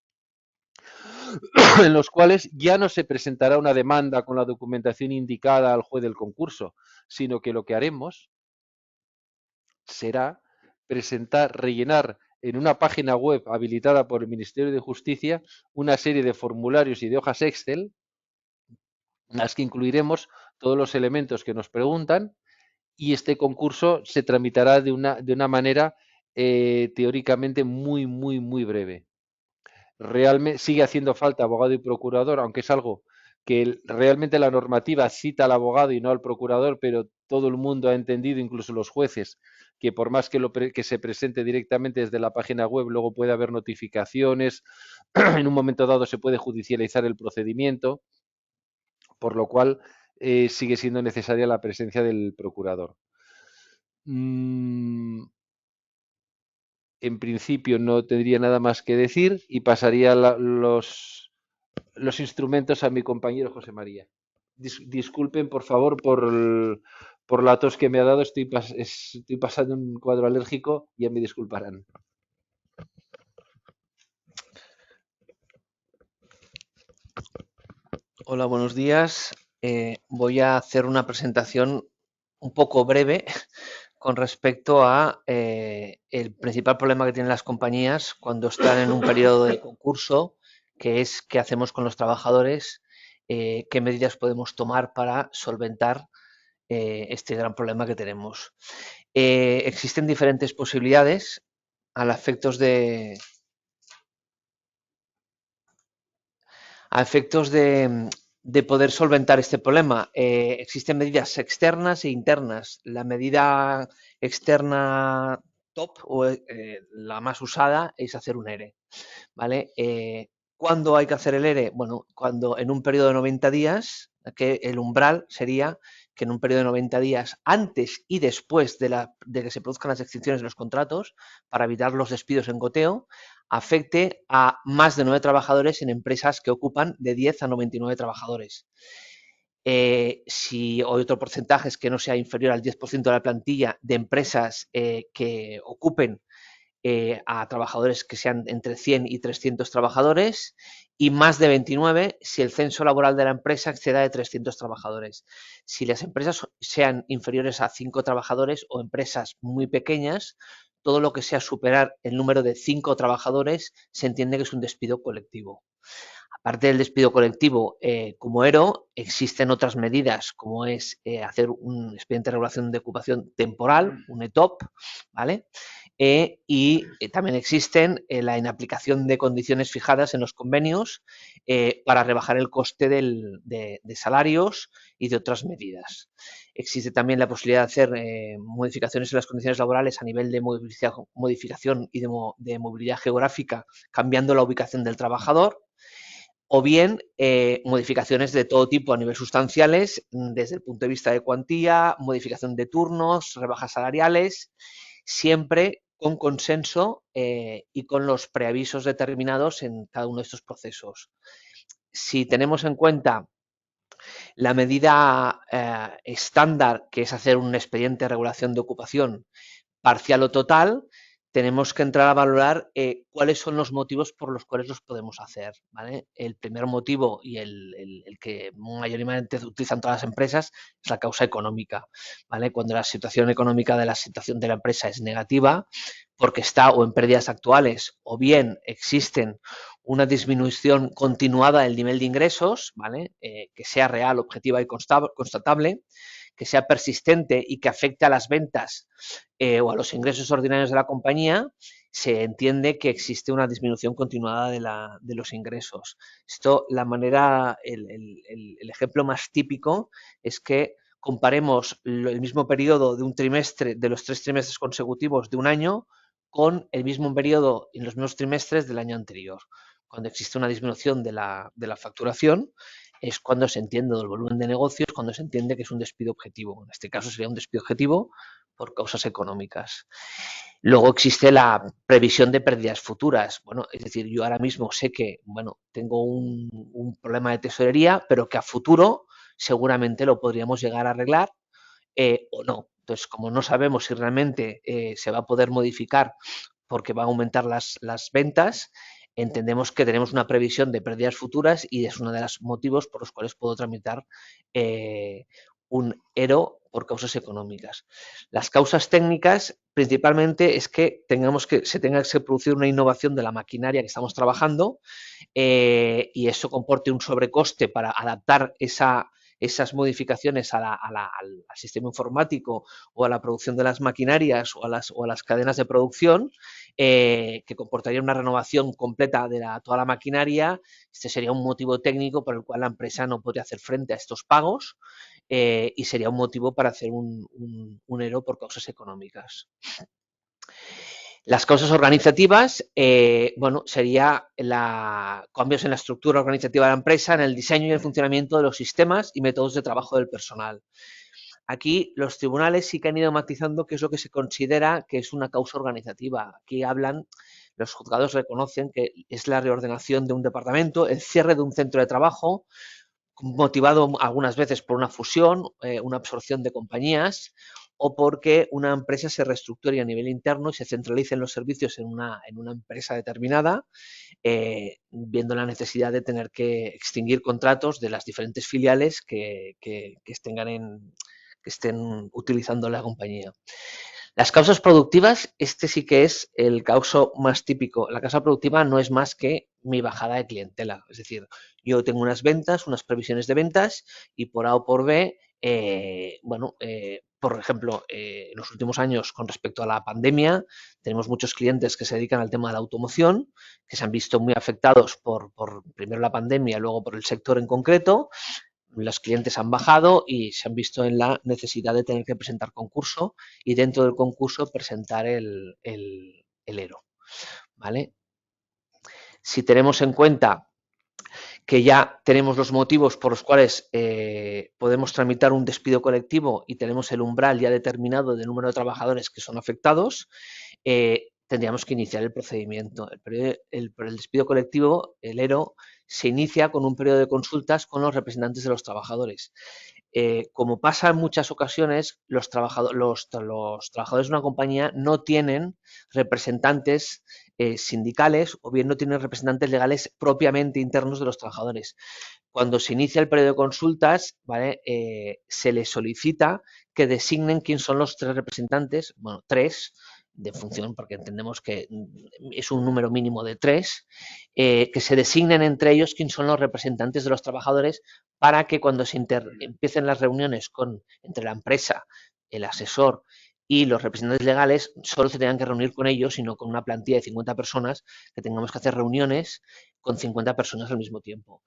en los cuales ya no se presentará una demanda con la documentación indicada al juez del concurso, sino que lo que haremos será rellenar en una página web habilitada por el Ministerio de Justicia una serie de formularios y de hojas Excel, en las que incluiremos todos los elementos que nos preguntan, y este concurso se tramitará de una manera teóricamente muy, muy, muy breve. Realmente sigue haciendo falta abogado y procurador, aunque es algo que realmente la normativa cita al abogado y no al procurador, pero todo el mundo ha entendido, incluso los jueces, que por más que se presente directamente desde la página web, luego puede haber notificaciones, en un momento dado se puede judicializar el procedimiento, por lo cual sigue siendo necesaria la presencia del procurador. En principio no tendría nada más que decir y pasaría los instrumentos a mi compañero José María. Disculpen, por favor, por la tos que me ha dado. Estoy pasando un cuadro alérgico, ya me disculparán. Hola, buenos días. Voy a hacer una presentación un poco breve con respecto a el principal problema que tienen las compañías cuando están en un periodo de concurso, que es qué hacemos con los trabajadores, qué medidas podemos tomar para solventar este gran problema que tenemos. Existen diferentes posibilidades a efectos de poder solventar este problema. Existen medidas externas e internas. La medida externa top o la más usada es hacer un ERE. ¿Vale? ¿Cuándo hay que hacer el ERE? Bueno, cuando en un periodo de 90 días, que el umbral sería que en un periodo de 90 días, antes y después de que se produzcan las extinciones de los contratos, para evitar los despidos en goteo, afecte a más de 9 trabajadores en empresas que ocupan de 10 a 99 trabajadores. Si hay otro porcentaje es que no sea inferior al 10% de la plantilla de empresas que ocupen a trabajadores que sean entre 100 y 300 trabajadores y más de 29 si el censo laboral de la empresa exceda de 300 trabajadores. Si las empresas sean inferiores a 5 trabajadores o empresas muy pequeñas, todo lo que sea superar el número de 5 trabajadores se entiende que es un despido colectivo. Aparte del despido colectivo como ERO, existen otras medidas como es hacer un expediente de regulación de ocupación temporal, un ETOP, ¿vale? Y también existen la inaplicación de condiciones fijadas en los convenios para rebajar el coste de salarios y de otras medidas. Existe también la posibilidad de hacer modificaciones en las condiciones laborales a nivel de modificación y de movilidad geográfica, cambiando la ubicación del trabajador, o bien modificaciones de todo tipo a nivel sustanciales, desde el punto de vista de cuantía, modificación de turnos, rebajas salariales, siempre con consenso y con los preavisos determinados en cada uno de estos procesos. Si tenemos en cuenta la medida estándar, que es hacer un expediente de regulación de ocupación parcial o total, tenemos que entrar a valorar cuáles son los motivos por los cuales los podemos hacer, ¿vale? El primer motivo y el que mayoritariamente utilizan todas las empresas es la causa económica, ¿vale? Cuando la situación económica de la empresa es negativa, porque está o en pérdidas actuales o bien existen una disminución continuada del nivel de ingresos, ¿vale? Que sea real, objetiva y constatable, que sea persistente y que afecte a las ventas o a los ingresos ordinarios de la compañía, se entiende que existe una disminución continuada de los ingresos. Esto, el ejemplo más típico es que comparemos el mismo periodo de un trimestre, de los 3 trimestres consecutivos de un año, con el mismo periodo en los mismos trimestres del año anterior. Cuando existe una disminución de la facturación, es cuando se entiende el volumen de negocios, cuando se entiende que es un despido objetivo. En este caso sería un despido objetivo por causas económicas. Luego existe la previsión de pérdidas futuras. Bueno, es decir, yo ahora mismo sé que, bueno, tengo un problema de tesorería, pero que a futuro seguramente lo podríamos llegar a arreglar o no. Entonces, como no sabemos si realmente se va a poder modificar porque va a aumentar las ventas, entendemos que tenemos una previsión de pérdidas futuras y es uno de los motivos por los cuales puedo tramitar un ERO por causas económicas. Las causas técnicas principalmente es que se tenga que producir una innovación de la maquinaria que estamos trabajando y eso comporte un sobrecoste para adaptar esas modificaciones al sistema informático o a la producción de las maquinarias o a las cadenas de producción, que comportaría una renovación completa de toda la maquinaria. Este sería un motivo técnico por el cual la empresa no podría hacer frente a estos pagos, y sería un motivo para hacer un ERO por causas económicas. Las causas organizativas, bueno, sería cambios en la estructura organizativa de la empresa, en el diseño y el funcionamiento de los sistemas y métodos de trabajo del personal. Aquí los tribunales sí que han ido matizando qué es lo que se considera que es una causa organizativa. Aquí los juzgados reconocen que es la reordenación de un departamento, el cierre de un centro de trabajo, motivado algunas veces por una fusión, una absorción de compañías, o porque una empresa se reestructure a nivel interno y se centralicen los servicios en una empresa determinada, viendo la necesidad de tener que extinguir contratos de las diferentes filiales que estén utilizando la compañía. Las causas productivas, este sí que es el causo más típico. La causa productiva no es más que mi bajada de clientela. Es decir, yo tengo unas ventas, unas previsiones de ventas y por A o por B, por ejemplo, en los últimos años con respecto a la pandemia, tenemos muchos clientes que se dedican al tema de la automoción, que se han visto muy afectados por primero la pandemia, luego por el sector en concreto. Los clientes han bajado y se han visto en la necesidad de tener que presentar concurso y dentro del concurso presentar el ERO, ¿vale? Si tenemos en cuenta que ya tenemos los motivos por los cuales podemos tramitar un despido colectivo y tenemos el umbral ya determinado del número de trabajadores que son afectados, tendríamos que iniciar el procedimiento. El despido colectivo, el ERO, se inicia con un periodo de consultas con los representantes de los trabajadores. Como pasa en muchas ocasiones, los trabajadores de una compañía no tienen representantes sindicales o bien no tienen representantes legales propiamente internos de los trabajadores. Cuando se inicia el periodo de consultas, ¿vale? Se les solicita que designen quién son los 3 representantes, bueno, 3 de función, porque entendemos que es un número mínimo de 3, que se designen entre ellos quién son los representantes de los trabajadores para que cuando se empiecen las reuniones entre la empresa, el asesor y los representantes legales, solo se tengan que reunir con ellos, sino con una plantilla de 50 personas, que tengamos que hacer reuniones con 50 personas al mismo tiempo.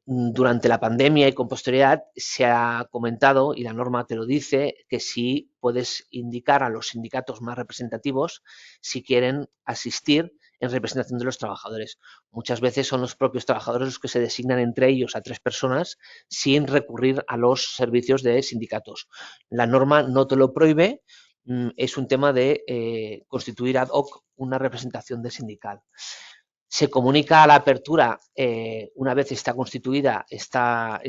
Durante la pandemia y con posterioridad se ha comentado, y la norma te lo dice, que sí puedes indicar a los sindicatos más representativos si quieren asistir en representación de los trabajadores. Muchas veces son los propios trabajadores los que se designan entre ellos a 3 personas sin recurrir a los servicios de sindicatos. La norma no te lo prohíbe, es un tema de constituir ad hoc una representación de sindical. Se comunica a la apertura, una vez está constituida esta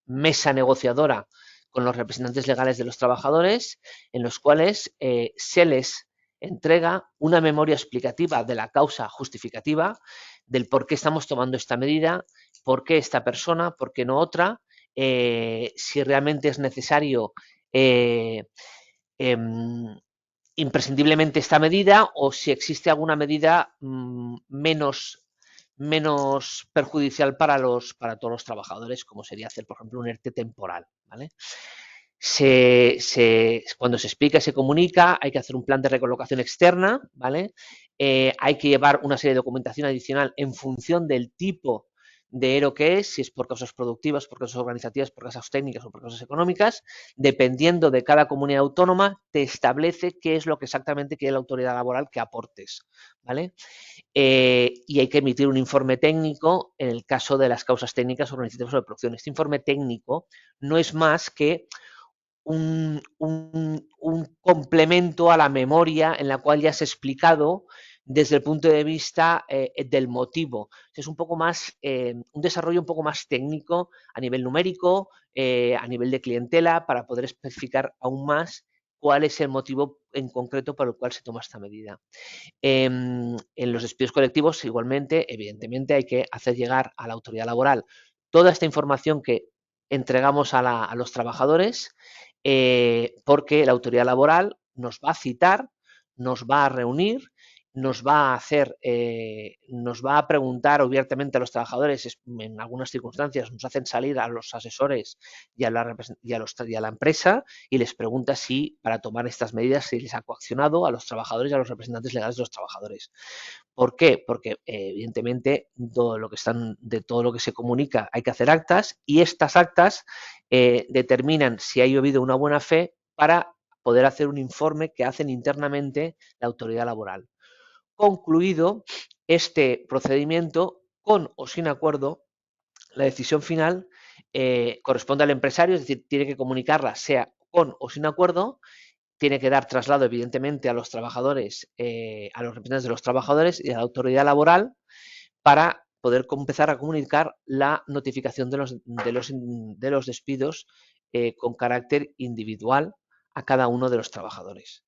mesa negociadora con los representantes legales de los trabajadores, en los cuales se les entrega una memoria explicativa de la causa justificativa, del por qué estamos tomando esta medida, por qué esta persona, por qué no otra, si realmente es necesario imprescindiblemente esta medida o si existe alguna medida menos perjudicial para todos los trabajadores, como sería hacer, por ejemplo, un ERTE temporal, ¿vale? Cuando se explica y se comunica, hay que hacer un plan de recolocación externa, ¿vale? Hay que llevar una serie de documentación adicional en función del tipo de ERO que es, si es por causas productivas, por causas organizativas, por causas técnicas o por causas económicas. Dependiendo de cada comunidad autónoma, te establece qué es lo que exactamente quiere la autoridad laboral que aportes, ¿vale? Y hay que emitir un informe técnico en el caso de las causas técnicas organizativas o de producción. Este informe técnico no es más que un complemento a la memoria en la cual ya has explicado desde el punto de vista del motivo. Es un poco más, un desarrollo un poco más técnico a nivel numérico, a nivel de clientela, para poder especificar aún más cuál es el motivo en concreto por el cual se toma esta medida. En los despidos colectivos, igualmente, evidentemente, hay que hacer llegar a la autoridad laboral toda esta información que entregamos a los trabajadores, porque la autoridad laboral nos va a citar, nos va a reunir nos va a hacer, nos va a preguntar abiertamente a los trabajadores, en algunas circunstancias nos hacen salir a los asesores y a la empresa y les pregunta si para tomar estas medidas se les ha coaccionado a los trabajadores y a los representantes legales de los trabajadores. ¿Por qué? Porque evidentemente de todo lo que se comunica hay que hacer actas y estas actas determinan si ha habido una buena fe para poder hacer un informe que hacen internamente la autoridad laboral. Concluido este procedimiento, con o sin acuerdo, la decisión final corresponde al empresario, es decir, tiene que comunicarla sea con o sin acuerdo, tiene que dar traslado evidentemente a los trabajadores, a los representantes de los trabajadores y a la autoridad laboral para poder empezar a comunicar la notificación de los despidos con carácter individual a cada uno de los trabajadores.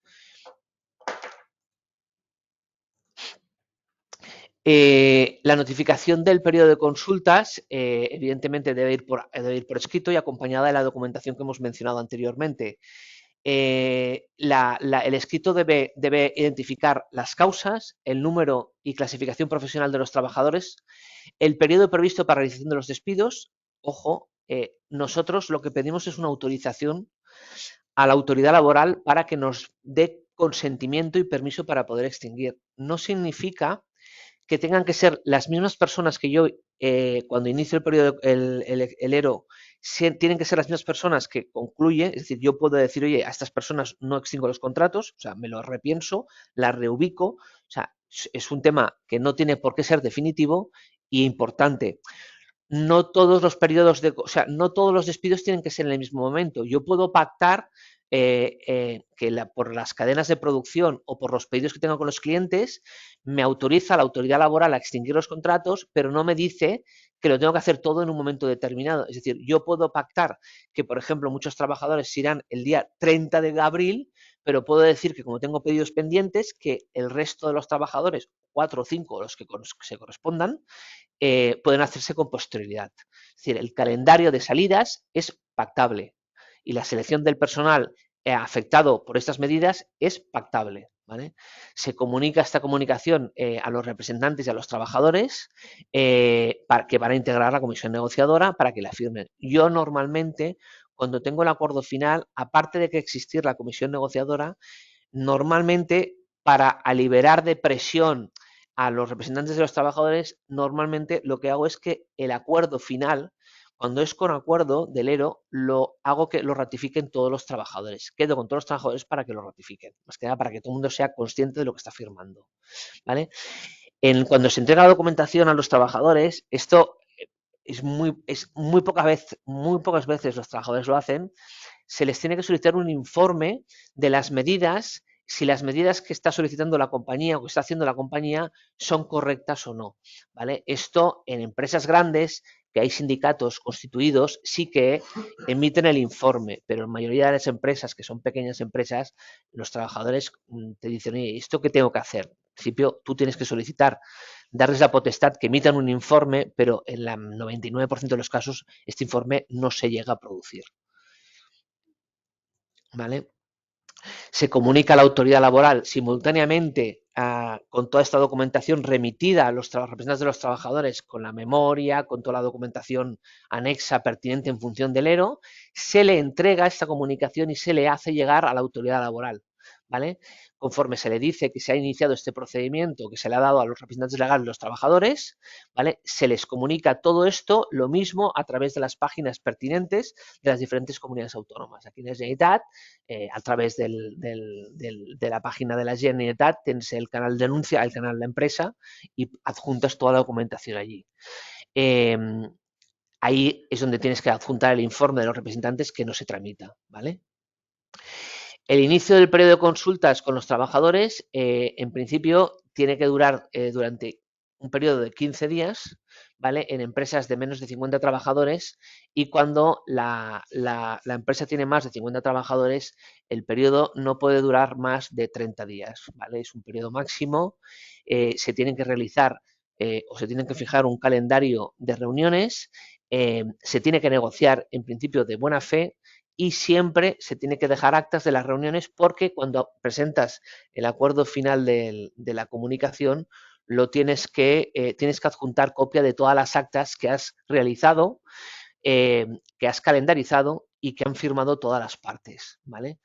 La notificación del periodo de consultas, evidentemente, debe ir por escrito y acompañada de la documentación que hemos mencionado anteriormente. El escrito debe identificar las causas, el número y clasificación profesional de los trabajadores, el periodo previsto para realización de los despidos. Ojo, nosotros lo que pedimos es una autorización a la autoridad laboral para que nos dé consentimiento y permiso para poder extinguir. No significa que tengan que ser las mismas personas que yo, cuando inicio el periodo, el ERO, tienen que ser las mismas personas que concluye, es decir, yo puedo decir, oye, a estas personas no extingo los contratos, o sea, me los repienso, las reubico, o sea, es un tema que no tiene por qué ser definitivo y importante. No todos los periodos no todos los despidos tienen que ser en el mismo momento. Yo puedo pactar por las cadenas de producción o por los pedidos que tengo con los clientes, me autoriza la autoridad laboral a extinguir los contratos, pero no me dice que lo tengo que hacer todo en un momento determinado. Es decir, yo puedo pactar que, por ejemplo, muchos trabajadores se irán el día 30 de abril, pero puedo decir que como tengo pedidos pendientes, que el resto de los trabajadores, 4 o 5 los que se correspondan, pueden hacerse con posterioridad. Es decir, el calendario de salidas es pactable y la selección del personal afectado por estas medidas es pactable. ¿Vale? Se comunica esta comunicación a los representantes y a los trabajadores que van a integrar la comisión negociadora para que la firmen. Yo normalmente, cuando tengo el acuerdo final, aparte de que existir la comisión negociadora, normalmente para aliviar de presión a los representantes de los trabajadores, normalmente lo que hago es que el acuerdo final, cuando es con acuerdo del ERO, lo hago que lo ratifiquen todos los trabajadores. Quedo con todos los trabajadores para que lo ratifiquen, más que nada para que todo el mundo sea consciente de lo que está firmando. ¿Vale? Cuando se entrega la documentación a los trabajadores, esto es muy pocas veces los trabajadores lo hacen, se les tiene que solicitar un informe de las medidas, si las medidas que está solicitando la compañía o que está haciendo la compañía son correctas o no. ¿Vale? Esto en empresas grandes, que hay sindicatos constituidos, sí que emiten el informe, pero en mayoría de las empresas, que son pequeñas empresas, los trabajadores te dicen, oye, ¿esto qué tengo que hacer? En principio, tú tienes que solicitar, darles la potestad que emitan un informe, pero en el 99% de los casos este informe no se llega a producir. ¿Vale? Se comunica a la autoridad laboral simultáneamente con toda esta documentación remitida a los representantes de los trabajadores, con la memoria, con toda la documentación anexa pertinente en función del ERO, se le entrega esta comunicación y se le hace llegar a la autoridad laboral. ¿Vale? Conforme se le dice que se ha iniciado este procedimiento que se le ha dado a los representantes legales de los trabajadores, ¿vale? Se les comunica todo esto, lo mismo a través de las páginas pertinentes de las diferentes comunidades autónomas. Aquí en la Generalitat, a través de la página de la Generalitat, tienes el canal denuncia, el canal de la empresa y adjuntas toda la documentación allí. Ahí es donde tienes que adjuntar el informe de los representantes que no se tramita, ¿vale? El inicio del periodo de consultas con los trabajadores, en principio, tiene que durar durante un periodo de 15 días, ¿vale? En empresas de menos de 50 trabajadores y cuando la empresa tiene más de 50 trabajadores, el periodo no puede durar más de 30 días, ¿vale? Es un periodo máximo, se tienen que realizar o se tienen que fijar un calendario de reuniones, se tiene que negociar en principio de buena fe y siempre se tiene que dejar actas de las reuniones, porque cuando presentas el acuerdo final de la comunicación, tienes que adjuntar copia de todas las actas que has realizado, que has calendarizado y que han firmado todas las partes, ¿vale?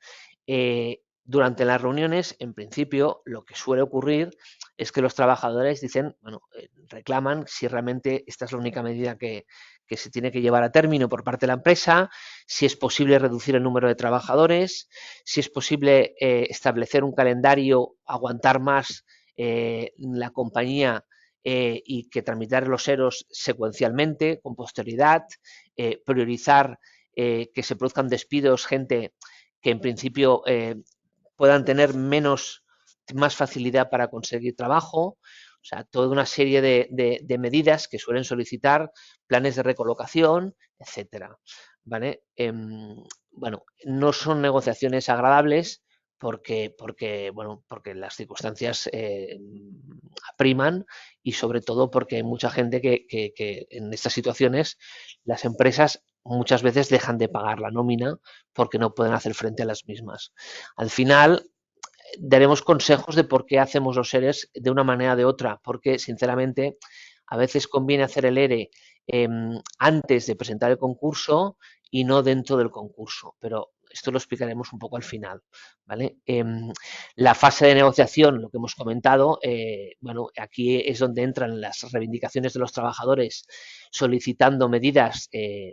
Durante las reuniones, en principio, lo que suele ocurrir es que los trabajadores dicen, bueno, reclaman si realmente esta es la única medida que se tiene que llevar a término por parte de la empresa, si es posible reducir el número de trabajadores, si es posible establecer un calendario, aguantar más la compañía y que tramitar los EROs secuencialmente, con posterioridad, priorizar que se produzcan despidos, gente que en principio puedan tener más facilidad para conseguir trabajo. O sea, toda una serie de medidas que suelen solicitar, planes de recolocación, etcétera, ¿vale? Bueno, no son negociaciones agradables porque las circunstancias apriman, y sobre todo porque hay mucha gente que en estas situaciones las empresas muchas veces dejan de pagar la nómina porque no pueden hacer frente a las mismas. Al final daremos consejos de por qué hacemos los EREs de una manera o de otra, porque sinceramente a veces conviene hacer el ERE antes de presentar el concurso y no dentro del concurso, pero esto lo explicaremos un poco al final, ¿vale? La fase de negociación, lo que hemos comentado, bueno, aquí es donde entran las reivindicaciones de los trabajadores solicitando medidas,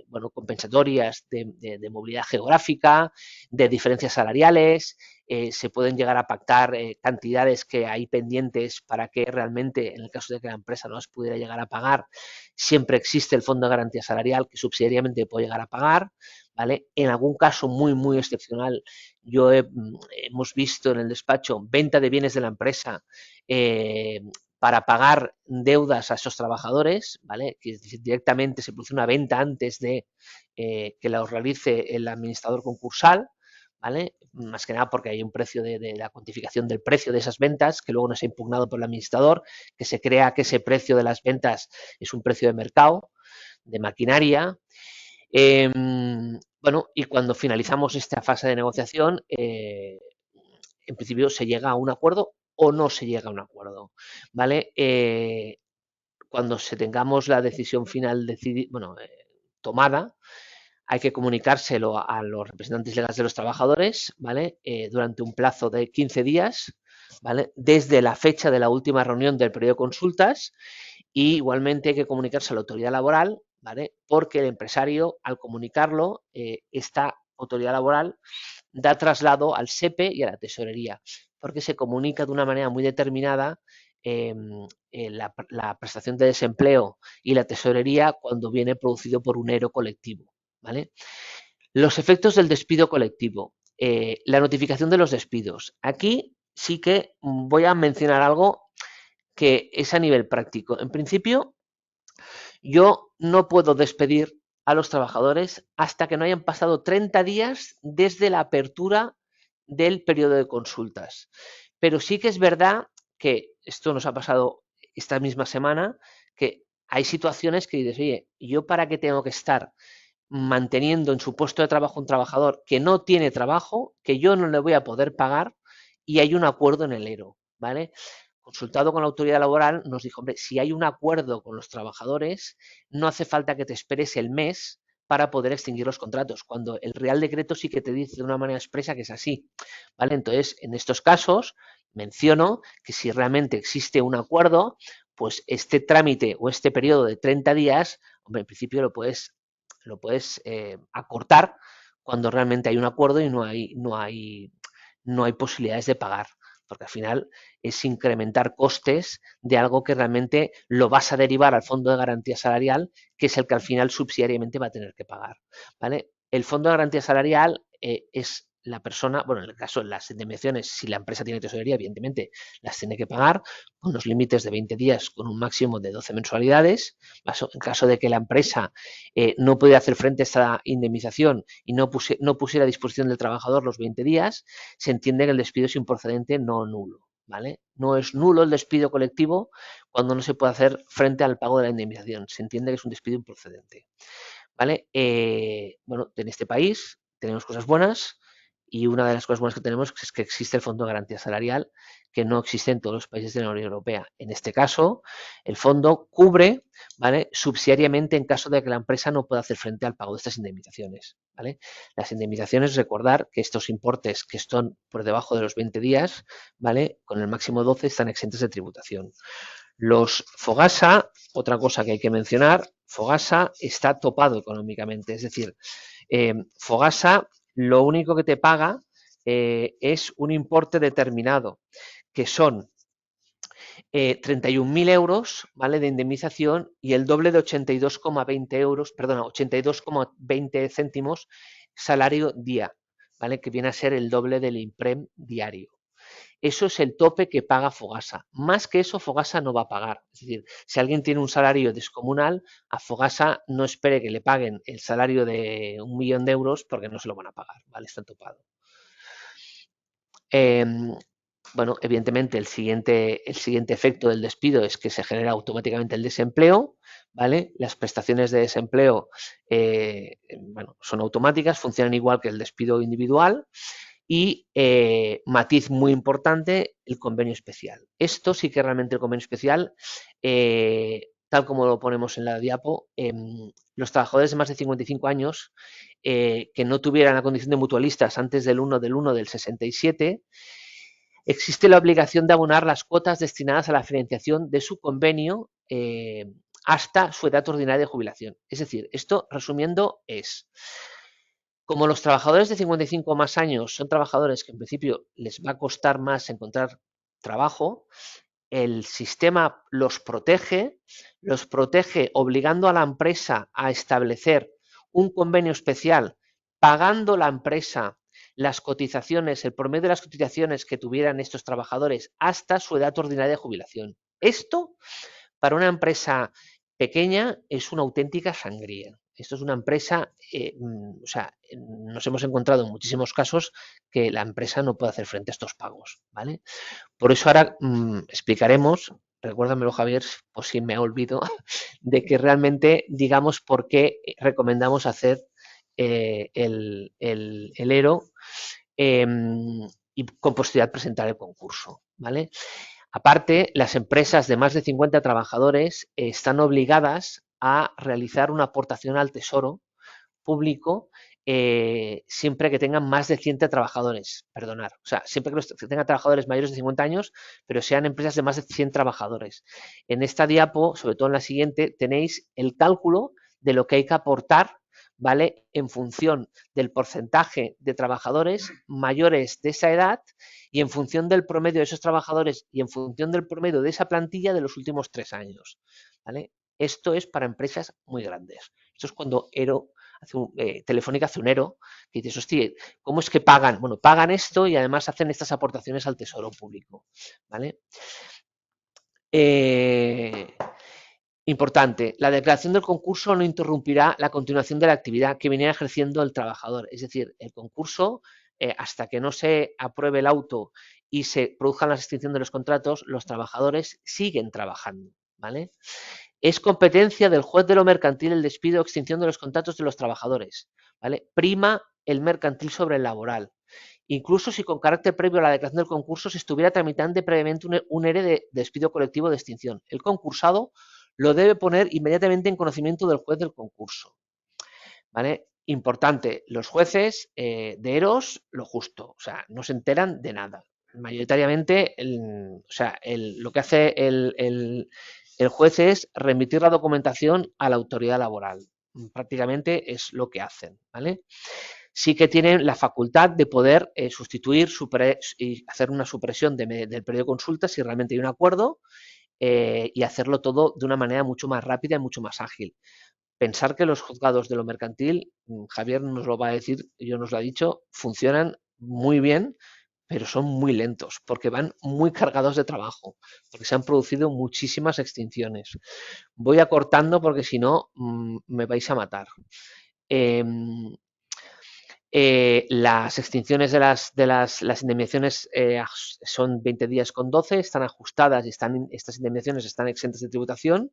bueno, compensatorias de movilidad geográfica, de diferencias salariales. Se pueden llegar a pactar cantidades que hay pendientes para que realmente, en el caso de que la empresa no las pudiera llegar a pagar, siempre existe el fondo de garantía salarial que subsidiariamente puede llegar a pagar, ¿vale? En algún caso muy excepcional, hemos visto en el despacho venta de bienes de la empresa para pagar deudas a esos trabajadores, ¿vale? Que directamente se produce una venta antes de que la realice el administrador concursal, ¿vale? Más que nada porque hay un precio de la cuantificación del precio de esas ventas que luego no se ha impugnado por el administrador, que se crea que ese precio de las ventas es un precio de mercado, de maquinaria. Bueno, y cuando finalizamos esta fase de negociación, en principio se llega a un acuerdo o no se llega a un acuerdo, ¿vale? Cuando tengamos la decisión final tomada, hay que comunicárselo a los representantes legales de los trabajadores, ¿vale? Durante un plazo de 15 días, ¿vale? Desde la fecha de la última reunión del periodo de consultas, y igualmente hay que comunicarse a la autoridad laboral, ¿vale? Porque el empresario, al comunicarlo, esta autoridad laboral da traslado al SEPE y a la tesorería, porque se comunica de una manera muy determinada la prestación de desempleo y la tesorería cuando viene producido por un ERO colectivo, ¿vale? Los efectos del despido colectivo. La notificación de los despidos. Aquí sí que voy a mencionar algo que es a nivel práctico. En principio, yo no puedo despedir a los trabajadores hasta que no hayan pasado 30 días desde la apertura del periodo de consultas. Pero sí que es verdad que esto nos ha pasado esta misma semana, que hay situaciones que dices, oye, ¿yo para qué tengo que estar manteniendo en su puesto de trabajo un trabajador que no tiene trabajo, que yo no le voy a poder pagar, y hay un acuerdo en el ERO, ¿vale? Consultado con la autoridad laboral, nos dijo, hombre, si hay un acuerdo con los trabajadores, no hace falta que te esperes el mes para poder extinguir los contratos, cuando el Real Decreto sí que te dice de una manera expresa que es así, ¿vale? Entonces, en estos casos, menciono que si realmente existe un acuerdo, pues este trámite o este periodo de 30 días, hombre, en principio lo puedes acortar cuando realmente hay un acuerdo y no hay posibilidades de pagar, porque al final es incrementar costes de algo que realmente lo vas a derivar al fondo de garantía salarial, que es el que al final subsidiariamente va a tener que pagar, ¿vale? El fondo de garantía salarial es la persona, bueno, en el caso de las indemnizaciones, si la empresa tiene tesorería, evidentemente las tiene que pagar con los límites de 20 días con un máximo de 12 mensualidades. En caso de que la empresa no pudiera hacer frente a esta indemnización y no pusiera a disposición del trabajador los 20 días, se entiende que el despido es improcedente, no nulo, ¿vale? No es nulo el despido colectivo cuando no se puede hacer frente al pago de la indemnización. Se entiende que es un despido improcedente, ¿vale? Bueno, en este país tenemos cosas buenas y una de las cosas buenas que tenemos es que existe el Fondo de Garantía Salarial, que no existe en todos los países de la Unión Europea. En este caso, el fondo cubre, ¿vale?, subsidiariamente en caso de que la empresa no pueda hacer frente al pago de estas indemnizaciones, ¿vale? Las indemnizaciones, recordar que estos importes que están por debajo de los 20 días, ¿vale?, con el máximo 12 están exentos de tributación. Los Fogasa, otra cosa que hay que mencionar, Fogasa está topado económicamente, es decir, Fogasa lo único que te paga es un importe determinado, que son 31.000 euros, ¿vale?, de indemnización y el doble de 82,20 euros, perdona, 82,20 céntimos salario día, ¿vale?, que viene a ser el doble del IMPREM diario. Eso es el tope que paga Fogasa. Más que eso, Fogasa no va a pagar. Es decir, si alguien tiene un salario descomunal, a Fogasa no espere que le paguen el salario de 1 millón de euros porque no se lo van a pagar, ¿vale? Está topado. Bueno, evidentemente el siguiente efecto del despido es que se genera automáticamente el desempleo, ¿vale? Las prestaciones de desempleo bueno, son automáticas, funcionan igual que el despido individual. Y matiz muy importante, el convenio especial. Esto sí que realmente el convenio especial, tal como lo ponemos en la diapo, los trabajadores de más de 55 años que no tuvieran la condición de mutualistas antes del 1 del 67, existe la obligación de abonar las cuotas destinadas a la financiación de su convenio hasta su edad ordinaria de jubilación. Es decir, esto, resumiendo, es: como los trabajadores de 55 o más años son trabajadores que en principio les va a costar más encontrar trabajo, el sistema los protege obligando a la empresa a establecer un convenio especial, pagando la empresa las cotizaciones, el promedio de las cotizaciones que tuvieran estos trabajadores hasta su edad ordinaria de jubilación. Esto, para una empresa pequeña, es una auténtica sangría. Esto es una empresa, o sea, nos hemos encontrado en muchísimos casos que la empresa no puede hacer frente a estos pagos, ¿vale? Por eso ahora explicaremos, recuérdamelo, Javier, por si me olvido, de que realmente digamos por qué recomendamos hacer el ERO y con posterioridad presentar el concurso, ¿vale? Aparte, las empresas de más de 50 trabajadores están obligadas a realizar una aportación al Tesoro público siempre que tengan más de 100 trabajadores, perdonar, o sea, siempre que tengan trabajadores mayores de 50 años, pero sean empresas de más de 100 trabajadores. En esta diapo, sobre todo en la siguiente, tenéis el cálculo de lo que hay que aportar, ¿vale?, en función del porcentaje de trabajadores mayores de esa edad y en función del promedio de esos trabajadores y en función del promedio de esa plantilla de los últimos 3 años, ¿vale? Esto es para empresas muy grandes. Esto es cuando Telefónica hace un ERO, que dices, hostia, ¿cómo es que pagan? Bueno, pagan esto y además hacen estas aportaciones al Tesoro Público, ¿vale? Importante, la declaración del concurso no interrumpirá la continuación de la actividad que venía ejerciendo el trabajador. Es decir, el concurso, hasta que no se apruebe el auto y se produzca la extinción de los contratos, los trabajadores siguen trabajando, ¿vale? Es competencia del juez de lo mercantil el despido o extinción de los contratos de los trabajadores, ¿vale? Prima el mercantil sobre el laboral. Incluso si con carácter previo a la declaración del concurso se estuviera tramitando previamente un ERE de despido colectivo de extinción. El concursado lo debe poner inmediatamente en conocimiento del juez del concurso, ¿vale? Importante, los jueces de EROS lo justo, o sea, no se enteran de nada. Mayoritariamente, lo que hace el juez es remitir la documentación a la autoridad laboral. Prácticamente es lo que hacen, ¿vale? Sí que tienen la facultad de poder sustituir y hacer una supresión del periodo de consulta si realmente hay un acuerdo y hacerlo todo de una manera mucho más rápida y mucho más ágil. Pensar que los juzgados de lo mercantil, Javier nos lo va a decir, yo nos lo ha dicho, funcionan muy bien, pero son muy lentos porque van muy cargados de trabajo, porque se han producido muchísimas extinciones. Voy acortando porque si no me vais a matar. Las extinciones de las indemnizaciones son 20 días con 12, están ajustadas y estas indemnizaciones están exentas de tributación.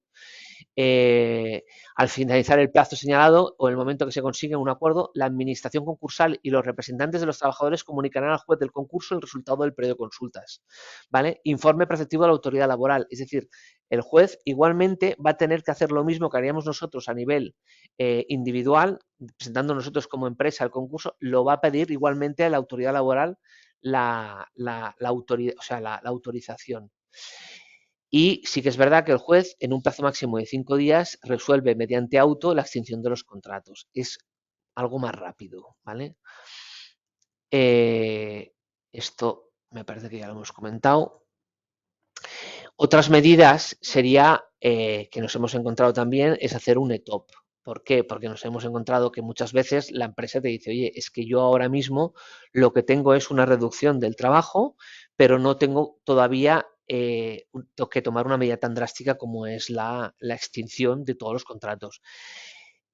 al finalizar el plazo señalado o el momento que se consigue un acuerdo, la administración concursal y los representantes de los trabajadores comunicarán al juez del concurso el resultado del periodo de consultas, ¿vale? Informe preceptivo de la autoridad laboral, es decir, el juez igualmente va a tener que hacer lo mismo que haríamos nosotros a nivel individual, presentando nosotros como empresa el concurso, lo va a pedir igualmente a la autoridad laboral la autorización. Y sí que es verdad que el juez, en un plazo máximo de 5 días, resuelve mediante auto la extinción de los contratos. Es algo más rápido, ¿vale? Esto me parece que ya lo hemos comentado. Otras medidas sería, que nos hemos encontrado también, es hacer un ETOP. ¿Por qué? Porque nos hemos encontrado que muchas veces la empresa te dice, oye, es que yo ahora mismo lo que tengo es una reducción del trabajo, pero no tengo todavía tengo que tomar una medida tan drástica como es la extinción de todos los contratos.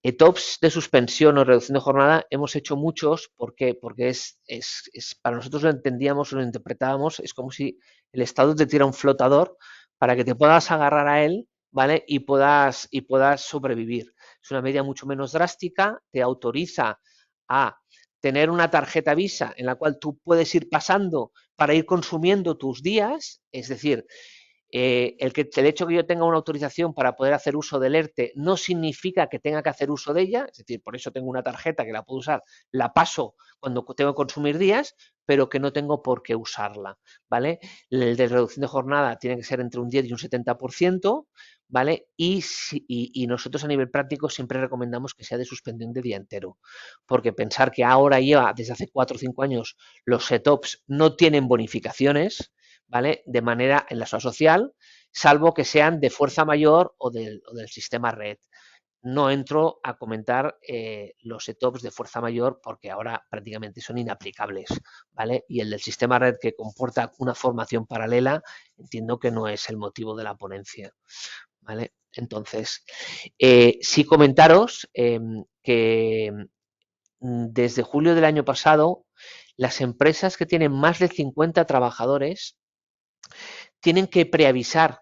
ETOPs de suspensión o reducción de jornada hemos hecho muchos. ¿Por qué? Porque para nosotros lo entendíamos, lo interpretábamos, es como si el Estado te tira un flotador para que te puedas agarrar a él, ¿vale? Y puedas sobrevivir. Es una medida mucho menos drástica, te autoriza a tener una tarjeta Visa en la cual tú puedes ir pasando para ir consumiendo tus días, es decir, el hecho que yo tenga una autorización para poder hacer uso del ERTE no significa que tenga que hacer uso de ella, es decir, por eso tengo una tarjeta que la puedo usar, la paso cuando tengo que consumir días, pero que no tengo por qué usarla, ¿vale? El de reducción de jornada tiene que ser entre un 10 y un 70%, ¿vale? Y nosotros a nivel práctico siempre recomendamos que sea de suspensión de día entero, porque pensar que ahora lleva, desde hace 4 o 5 años, los SETOPs no tienen bonificaciones, ¿vale? De manera en la seguridad social, salvo que sean de fuerza mayor o del sistema red. No entro a comentar los ETOPs de fuerza mayor porque ahora prácticamente son inaplicables, ¿vale? Y el del sistema red, que comporta una formación paralela, entiendo que no es el motivo de la ponencia, ¿vale? Entonces, sí comentaros que desde julio del año pasado, las empresas que tienen más de 50 trabajadores tienen que preavisar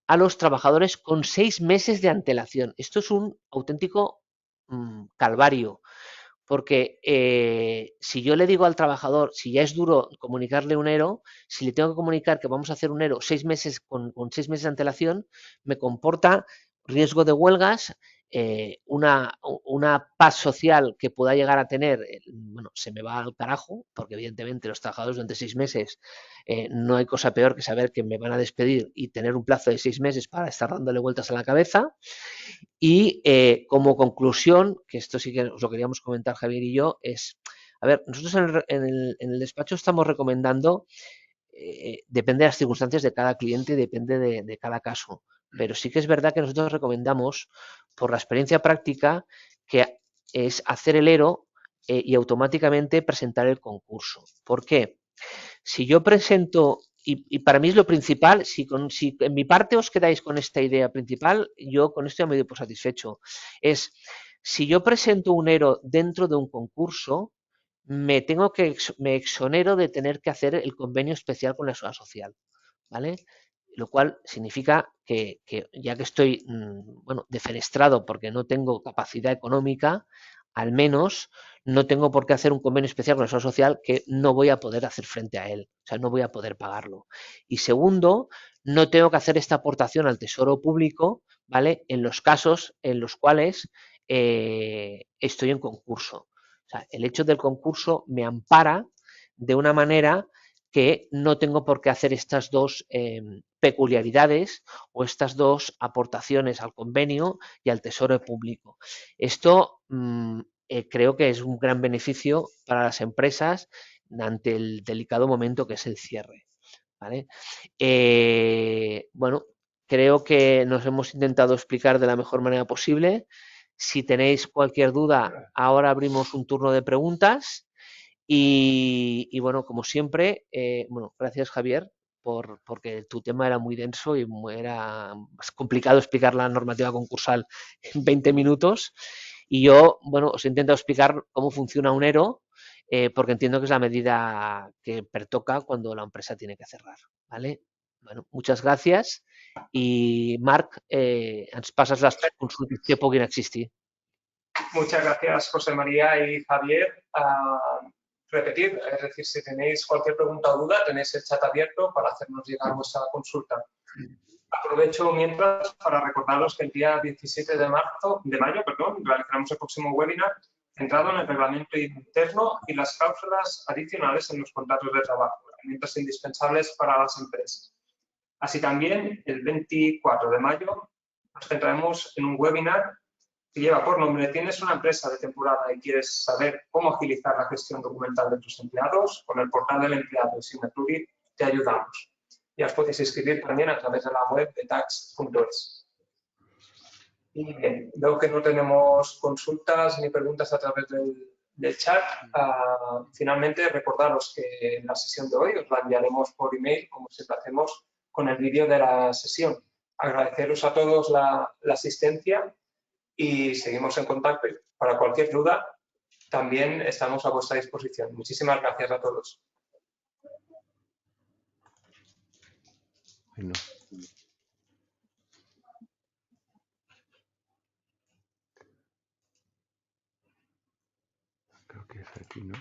a los trabajadores con 6 meses de antelación. Esto es un auténtico calvario, porque si yo le digo al trabajador, si ya es duro comunicarle un ERO, si le tengo que comunicar que vamos a hacer un ERO 6 meses con 6 meses de antelación, me comporta riesgo de huelgas, una paz social que pueda llegar a tener, bueno, se me va al carajo, porque evidentemente los trabajadores durante 6 meses no hay cosa peor que saber que me van a despedir y tener un plazo de 6 meses para estar dándole vueltas a la cabeza. Y como conclusión, que esto sí que os lo queríamos comentar Javier y yo, es, a ver, nosotros en el despacho estamos recomendando, depende de las circunstancias de cada cliente, depende de cada caso, pero sí que es verdad que nosotros recomendamos, por la experiencia práctica, que es hacer el ERO y automáticamente presentar el concurso. ¿Por qué? Si yo presento, y para mí es lo principal, si en mi parte os quedáis con esta idea principal, yo con esto ya me doy por satisfecho, es si yo presento un ERO dentro de un concurso, me exonero de tener que hacer el convenio especial con la seguridad social, ¿vale? Lo cual significa que ya que estoy bueno, defenestrado porque no tengo capacidad económica, al menos no tengo por qué hacer un convenio especial con la seguridad social que no voy a poder hacer frente a él, o sea, no voy a poder pagarlo. Y segundo, no tengo que hacer esta aportación al Tesoro Público, ¿vale? En los casos en los cuales estoy en concurso. O sea, el hecho del concurso me ampara de una manera que no tengo por qué hacer estas dos peculiaridades o estas dos aportaciones al convenio y al Tesoro Público. Esto creo que es un gran beneficio para las empresas ante el delicado momento que es el cierre, ¿vale? Bueno, creo que nos hemos intentado explicar de la mejor manera posible. Si tenéis cualquier duda, ahora abrimos un turno de preguntas. Y bueno, como siempre, bueno, gracias Javier, porque tu tema era muy denso y era complicado explicar la normativa concursal en 20 minutos. Y yo, bueno, os he intentado explicar cómo funciona un ERO, porque entiendo que es la medida que pertoca cuando la empresa tiene que cerrar, ¿vale? Bueno, muchas gracias I, Marc, ens passes les consultes que puguin existir. Muchas gracias, José María y Javier. Repetir, es decir, si tenéis cualquier pregunta o duda, tenéis el chat abierto para hacernos llegar vuestra consulta. Aprovecho mientras para recordaros que el día 17 de mayo, realizaremos el próximo webinar centrado en el reglamento interno y las cláusulas adicionales en los contratos de trabajo, herramientas indispensables para las empresas. Así también, el 24 de mayo, nos centraremos en un webinar que lleva por nombre «¿Tienes una empresa de temporada y quieres saber cómo agilizar la gestión documental de tus empleados? Con el portal del empleado y Signatury te ayudamos». Ya os podéis inscribir también a través de la web de tax.es. Y bien, veo que no tenemos consultas ni preguntas a través del chat. Finalmente, recordaros que la sesión de hoy os la enviaremos por email, como siempre hacemos con el vídeo de la sesión. Agradeceros a todos la asistencia y seguimos en contacto. Para cualquier duda, también estamos a vuestra disposición. Muchísimas gracias a todos. Bueno. Creo que es aquí, ¿no?